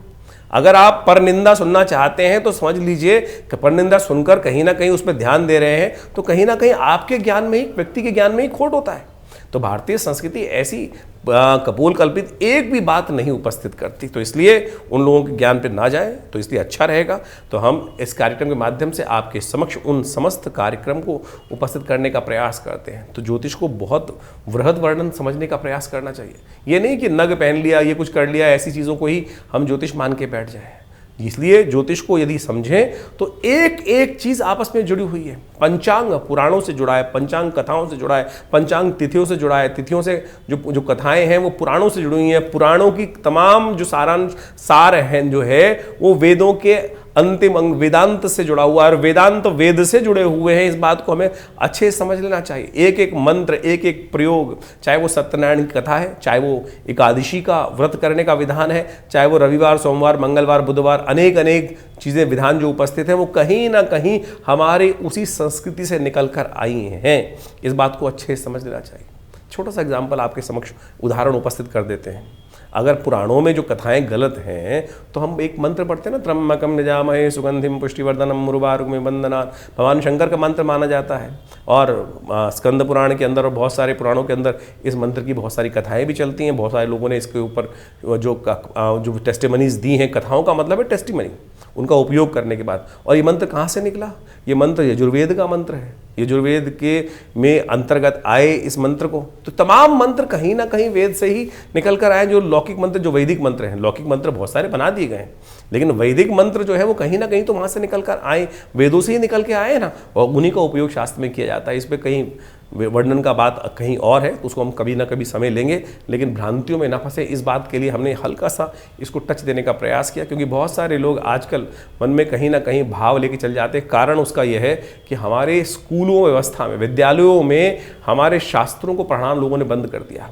अगर आप परनिंदा सुनना चाहते हैं तो समझ लीजिए कि परनिंदा सुनकर कहीं ना कहीं उस पर ध्यान दे रहे हैं तो कहीं ना कहीं आपके ज्ञान में ही, व्यक्ति के ज्ञान में ही खोट होता है। तो भारतीय संस्कृति ऐसी कपोल कल्पित एक भी बात नहीं उपस्थित करती। तो इसलिए उन लोगों के ज्ञान पे ना जाए तो इसलिए अच्छा रहेगा। तो हम इस कार्यक्रम के माध्यम से आपके समक्ष उन समस्त कार्यक्रम को उपस्थित करने का प्रयास करते हैं। तो ज्योतिष को बहुत वृहद वर्णन समझने का प्रयास करना चाहिए। ये नहीं कि नग पहन लिया, ये कुछ कर लिया, ऐसी चीज़ों को ही हम ज्योतिष मान के बैठ जाए। इसलिए ज्योतिष को यदि समझें तो एक एक चीज़ आपस में जुड़ी हुई है। पंचांग पुराणों से जुड़ा है, पंचांग कथाओं से जुड़ा है, पंचांग तिथियों से जुड़ा है, तिथियों से जो कथाएं हैं वो पुराणों से जुड़ी हुई हैं। पुराणों की तमाम जो सार हैं जो है वो वेदों के अंतिम अंग वेदांत से जुड़ा हुआ है और वेदांत वेद से जुड़े हुए हैं। इस बात को हमें अच्छे से समझ लेना चाहिए। एक एक मंत्र, एक एक प्रयोग, चाहे वो सत्यनारायण की कथा है, चाहे वो एकादशी का व्रत करने का विधान है, चाहे वो रविवार, सोमवार, मंगलवार, बुधवार, अनेक चीज़ें विधान जो उपस्थित हैं वो कहीं ना कहीं हमारे उसी संस्कृति से निकल कर आई हैं। इस बात को अच्छे से समझ लेना चाहिए। छोटा सा एग्जाम्पल आपके समक्ष उदाहरण उपस्थित कर देते हैं। अगर पुराणों में जो कथाएं गलत हैं तो हम एक मंत्र पढ़ते हैं ना, त्र्यंबकम यजामहे सुगंधिम पुष्टिवर्धनम उर्वारुकमिव बन्धनात्, भगवान शंकर का मंत्र माना जाता है। और स्कंद पुराण के अंदर और बहुत सारे पुराणों के अंदर इस मंत्र की बहुत सारी कथाएं भी चलती हैं। बहुत सारे लोगों ने इसके ऊपर जो टेस्टिमनीज दी हैं, कथाओं का मतलब है टेस्टिमनी, उनका उपयोग करने के बाद। और ये मंत्र कहाँ से निकला? ये मंत्र यजुर्वेद का मंत्र है। यजुर्वेद के में अंतर्गत आए इस मंत्र को। तो तमाम मंत्र कहीं ना कहीं वेद से ही निकल कर आए। जो लौकिक मंत्र, जो वैदिक मंत्र हैं, लौकिक मंत्र बहुत सारे बना दिए गए हैं, लेकिन वैदिक मंत्र जो है वो कहीं ना कहीं तो वहाँ से निकल कर आए, वेदों से ही निकल के आए ना, और उन्हीं का उपयोग शास्त्र में किया जाता है। इस पर कहीं वर्णन का बात कहीं और है, तो उसको हम कभी ना कभी समय लेंगे, लेकिन भ्रांतियों में ना फंसे इस बात के लिए हमने हल्का सा इसको टच देने का प्रयास किया। क्योंकि बहुत सारे लोग आजकल मन में कहीं ना कहीं भाव लेके चल जाते हैं। कारण उसका यह है कि हमारे स्कूलों व्यवस्था में, विद्यालयों में हमारे शास्त्रों को पढ़ाना लोगों ने बंद कर दिया,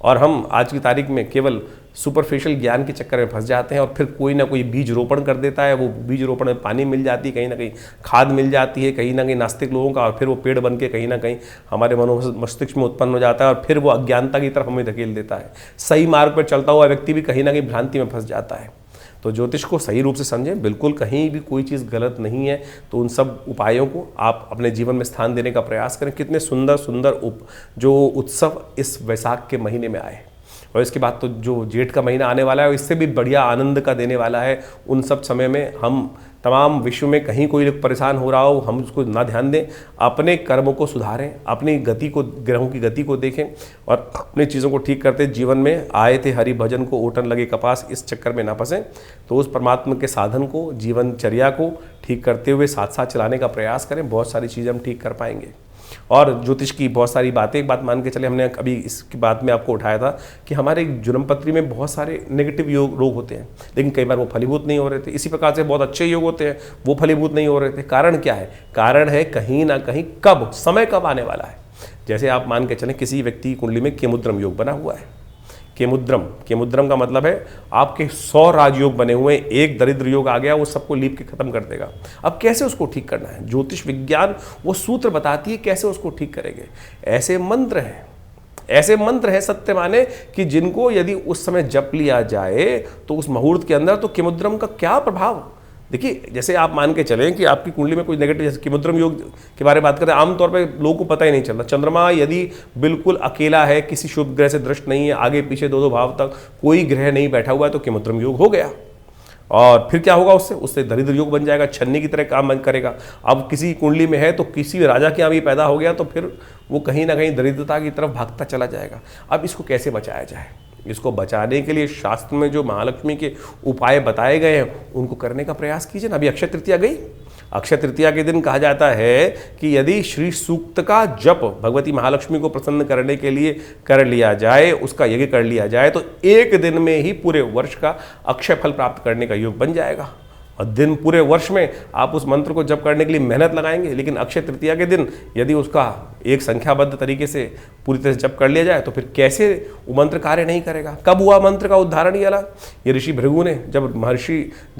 और हम आज की तारीख में केवल सुपरफिशियल ज्ञान के चक्कर में फंस जाते हैं। और फिर कोई ना कोई बीज रोपण कर देता है, वो बीज रोपण में पानी मिल जाती है, कहीं ना कहीं खाद मिल जाती है, कहीं ना कहीं नास्तिक लोगों का, और फिर वो पेड़ बन के कहीं ना कहीं हमारे मस्तिष्क में उत्पन्न हो जाता है, और फिर वो अज्ञानता की तरफ हमें धकेल देता है। सही मार्ग पर चलता हुआ व्यक्ति भी कहीं ना कहीं भ्रांति में फंस जाता है। तो ज्योतिष को सही रूप से समझें, बिल्कुल कहीं भी कोई चीज़ गलत नहीं है। तो उन सब उपायों को आप अपने जीवन में स्थान देने का प्रयास करें। कितने सुंदर सुंदर जो उत्सव इस वैशाख के महीने में आए, और इसके बाद तो जो जेठ का महीना आने वाला है इससे भी बढ़िया आनंद का देने वाला है। उन सब समय में हम तमाम विश्व में कहीं कोई लोग परेशान हो रहा हो, हम उसको ना ध्यान दें, अपने कर्मों को सुधारें, अपनी गति को, ग्रहों की गति को देखें, और अपनी चीज़ों को ठीक करते जीवन में आए थे हरि भजन को ओटन लगे कपास, इस चक्कर में ना फंसें। तो उस परमात्मा के साधन को, जीवनचर्या को ठीक करते हुए साथ साथ चलाने का प्रयास करें। बहुत सारी चीज़ें हम ठीक कर पाएंगे। और ज्योतिष की बहुत सारी बातें, एक बात मान के चले, हमने अभी इसकी बात में आपको उठाया था कि हमारे जन्मपत्री में बहुत सारे नेगेटिव रोग होते हैं, लेकिन कई बार वो फलीभूत नहीं हो रहे थे। इसी प्रकार से बहुत अच्छे योग होते हैं, वो फलीभूत नहीं हो रहे थे। कारण क्या है? कारण है कहीं ना कहीं कब, समय कब आने वाला है। जैसे आप मान के चलें किसी व्यक्ति की कुंडली में केमुद्रम योग बना हुआ है। केमुद्रम का मतलब है आपके 100 राजयोग बने हुए, एक दरिद्र योग आ गया, वो सबको लीप के खत्म कर देगा। अब कैसे उसको ठीक करना है? ज्योतिष विज्ञान वो सूत्र बताती है कैसे उसको ठीक करेंगे। ऐसे मंत्र हैं सत्य माने कि जिनको यदि उस समय जप लिया जाए तो उस मुहूर्त के अंदर, तो केमुद्रम का क्या प्रभाव। देखिए, जैसे आप मान के चलें कि आपकी कुंडली में कोई नेगेटिव, जैसे केमुद्रम योग के बारे में बात करें, आमतौर पे लोगों को पता ही नहीं चलता। चंद्रमा यदि बिल्कुल अकेला है, किसी शुभ ग्रह से दृष्ट नहीं है, आगे पीछे 2-2 भाव तक कोई ग्रह नहीं बैठा हुआ है, तो केमुद्रम योग हो गया। और फिर क्या होगा? उससे दरिद्र योग बन जाएगा, छन्नी की तरह काम करेगा। अब किसी कुंडली में है तो किसी राजा के यहाँ भी पैदा हो गया, तो फिर वो कहीं ना कहीं दरिद्रता की तरफ भागता चला जाएगा। अब इसको कैसे बचाया जाए? इसको बचाने के लिए शास्त्र में जो महालक्ष्मी के उपाय बताए गए हैं उनको करने का प्रयास कीजिए ना। अभी अक्षय तृतीया गई, अक्षय तृतीया के दिन कहा जाता है कि यदि श्री सूक्त का जप भगवती महालक्ष्मी को प्रसन्न करने के लिए कर लिया जाए, उसका यज्ञ कर लिया जाए, तो एक दिन में ही पूरे वर्ष का अक्षय फल प्राप्त करने का योग बन जाएगा। और दिन पूरे वर्ष में आप उस मंत्र को जप करने के लिए मेहनत लगाएंगे, लेकिन अक्षय तृतीया के दिन यदि उसका एक संख्याबद्ध तरीके से पूरी तरह से जप कर लिया जाए तो फिर कैसे वो मंत्र कार्य नहीं करेगा। कब हुआ मंत्र का उद्धारण ये अलग? ये ऋषि भृगु ने, जब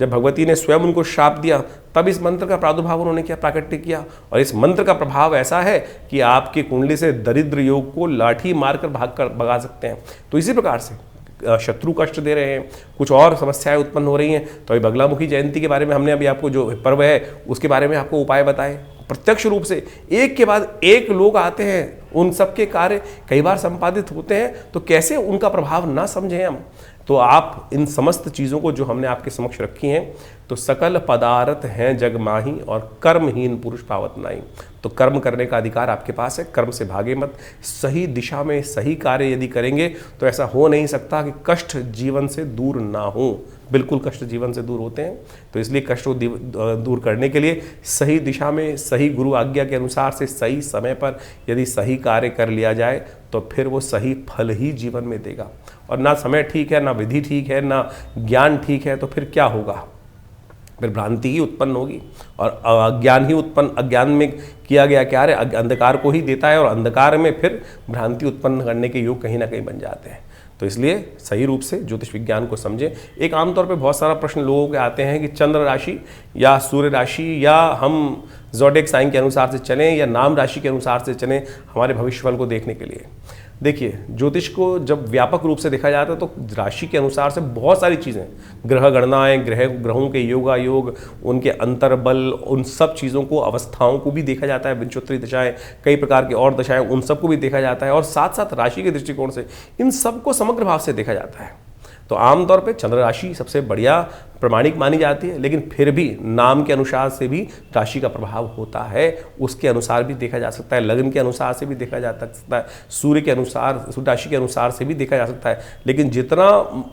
भगवती ने स्वयं उनको श्राप दिया, तब इस मंत्र का प्रादुर्भाव उन्होंने किया, प्राकट्य किया। और इस मंत्र का प्रभाव ऐसा है कि आपकी कुंडली से दरिद्र योग को लाठी मारकर भगा सकते हैं। तो इसी प्रकार से शत्रु कष्ट दे रहे हैं, कुछ और समस्याएं उत्पन्न हो रही हैं, तो अभी बगलामुखी जयंती के बारे में हमने अभी आपको, जो पर्व है उसके बारे में आपको उपाय बताए। प्रत्यक्ष रूप से एक के बाद एक लोग आते हैं, उन सबके कार्य कई बार संपादित होते हैं, तो कैसे उनका प्रभाव ना समझें हम। तो आप इन समस्त चीज़ों को जो हमने आपके समक्ष रखी हैं, तो सकल पदार्थ हैं जग माही और कर्महीन पुरुष पावत नाई। तो कर्म करने का अधिकार आपके पास है, कर्म से भागे मत। सही दिशा में सही कार्य यदि करेंगे तो ऐसा हो नहीं सकता कि कष्ट जीवन से दूर ना हो। बिल्कुल कष्ट जीवन से दूर होते हैं, तो इसलिए कष्ट को दूर करने के लिए सही दिशा में, सही गुरु आज्ञा के अनुसार से, सही समय पर यदि सही कार्य कर लिया जाए तो फिर वो सही फल ही जीवन में देगा। और ना समय ठीक है, ना विधि ठीक है, ना ज्ञान ठीक है, तो फिर क्या होगा? फिर भ्रांति ही उत्पन्न होगी, और अज्ञान ही उत्पन्न, अज्ञान में किया गया क्या है? अंधकार को ही देता है, और अंधकार में फिर भ्रांति उत्पन्न करने के योग कहीं ना कहीं बन जाते हैं। तो इसलिए सही रूप से ज्योतिष विज्ञान को समझें। एक आमतौर पे बहुत सारा प्रश्न लोगों के आते हैं कि चंद्र राशि या सूर्य राशि, या हम ज़ोडिएक साइन के अनुसार से चलें या नाम राशि के अनुसार से चलें हमारे भविष्यफल को देखने के लिए। देखिए, ज्योतिष को जब व्यापक रूप से देखा जाता है तो राशि के अनुसार से बहुत सारी चीज़ें, ग्रह गणनाएं, ग्रहों के योगायोग, उनके अंतर्बल, उन सब चीज़ों को, अवस्थाओं को भी देखा जाता है, विंशोत्तरी दशाएं, कई प्रकार की और दशाएं, उन सबको भी देखा जाता है, और साथ साथ राशि के दृष्टिकोण से इन सबको समग्र भाव से देखा जाता है। तो आमतौर पे चंद्र राशि सबसे बढ़िया प्रमाणिक मानी जाती है, लेकिन फिर भी नाम के अनुसार से भी राशि का प्रभाव होता है, उसके अनुसार भी देखा जा सकता है, लग्न के अनुसार से भी देखा जा सकता है, सूर्य के अनुसार, राशि के अनुसार से भी देखा जा सकता है। लेकिन जितना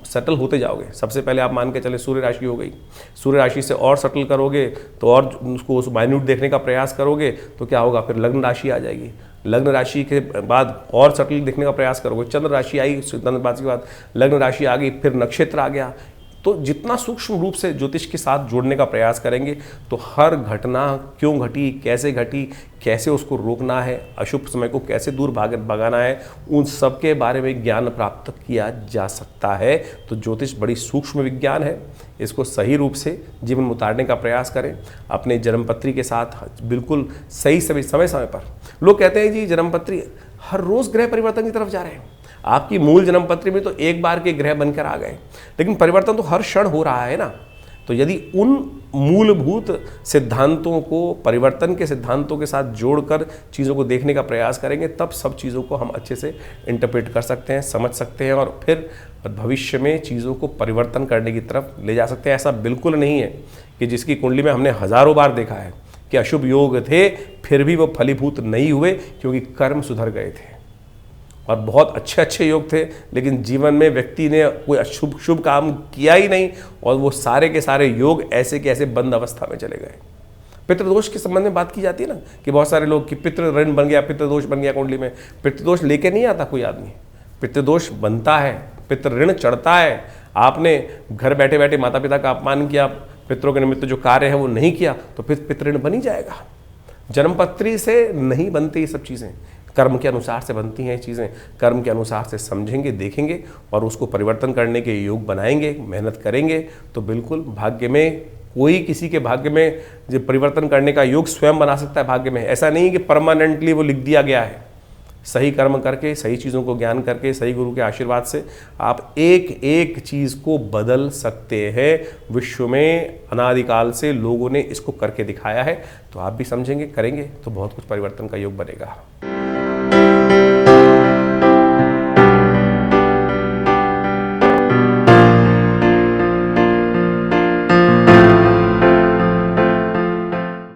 सटल होते जाओगे, सबसे पहले आप मान के चले सूर्य राशि हो गई, सूर्य राशि से और सटल करोगे तो और उसको माइन्यूट देखने का प्रयास करोगे तो क्या होगा, फिर लग्न राशि आ जाएगी, लग्न राशि के बाद और सटल देखने का प्रयास करोगे, चंद्र राशि आई, सिद्धांत के बाद लग्न राशि आ गई, फिर नक्षत्र आ गया। तो जितना सूक्ष्म रूप से ज्योतिष के साथ जोड़ने का प्रयास करेंगे तो हर घटना क्यों घटी, कैसे उसको रोकना है, अशुभ समय को कैसे दूर भगाना है, उन सब के बारे में ज्ञान प्राप्त किया जा सकता है। तो ज्योतिष बड़ी सूक्ष्म विज्ञान है, इसको सही रूप से जीवन में उतारने का प्रयास करें, अपने जन्मपत्री के साथ बिल्कुल सही समय पर। लोग कहते हैं जी जन्मपत्री हर रोज़ ग्रह परिवर्तन की तरफ जा रहे हैं, आपकी मूल जन्मपत्री में तो एक बार के ग्रह बनकर आ गए, लेकिन परिवर्तन तो हर क्षण हो रहा है ना। तो यदि उन मूलभूत सिद्धांतों को परिवर्तन के सिद्धांतों के साथ जोड़कर चीज़ों को देखने का प्रयास करेंगे, तब सब चीज़ों को हम अच्छे से इंटरप्रेट कर सकते हैं, समझ सकते हैं, और फिर भविष्य में चीज़ों को परिवर्तन करने की तरफ ले जा सकते हैं। ऐसा बिल्कुल नहीं है कि जिसकी कुंडली में हमने हज़ारों बार देखा है कि अशुभ योग थे, फिर भी वो फलीभूत नहीं हुए क्योंकि कर्म सुधर गए थे, और बहुत अच्छे योग थे, लेकिन जीवन में व्यक्ति ने कोई शुभ काम किया ही नहीं, और वो सारे के सारे योग ऐसे के ऐसे बंद अवस्था में चले गए। पितृदोष के संबंध में बात की जाती है ना कि बहुत सारे लोग कि पितृ ऋण बन गया, पितृदोष बन गया कुंडली में। पितृदोष लेके नहीं आता कोई आदमी, पितृदोष बनता है, पितृ ऋण चढ़ता है। आपने घर बैठे बैठे माता पिता का अपमान किया, पितरों के निमित्त जो कार्य है वो नहीं किया, तो फिर पितृ ऋण बन ही जाएगा। जन्मपत्री से नहीं बनती ये सब चीज़ें, कर्म के अनुसार से बनती हैं चीज़ें। कर्म के अनुसार से समझेंगे, देखेंगे और उसको परिवर्तन करने के योग बनाएंगे, मेहनत करेंगे, तो बिल्कुल भाग्य में कोई किसी के भाग्य में जो परिवर्तन करने का योग स्वयं बना सकता है। भाग्य में ऐसा नहीं है कि परमानेंटली वो लिख दिया गया है। सही कर्म करके, सही चीज़ों को ज्ञान करके, सही गुरु के आशीर्वाद से आप एक एक चीज़ को बदल सकते हैं। विश्व में अनादिकाल से लोगों ने इसको करके दिखाया है, तो आप भी समझेंगे, करेंगे तो बहुत कुछ परिवर्तन का योग बनेगा।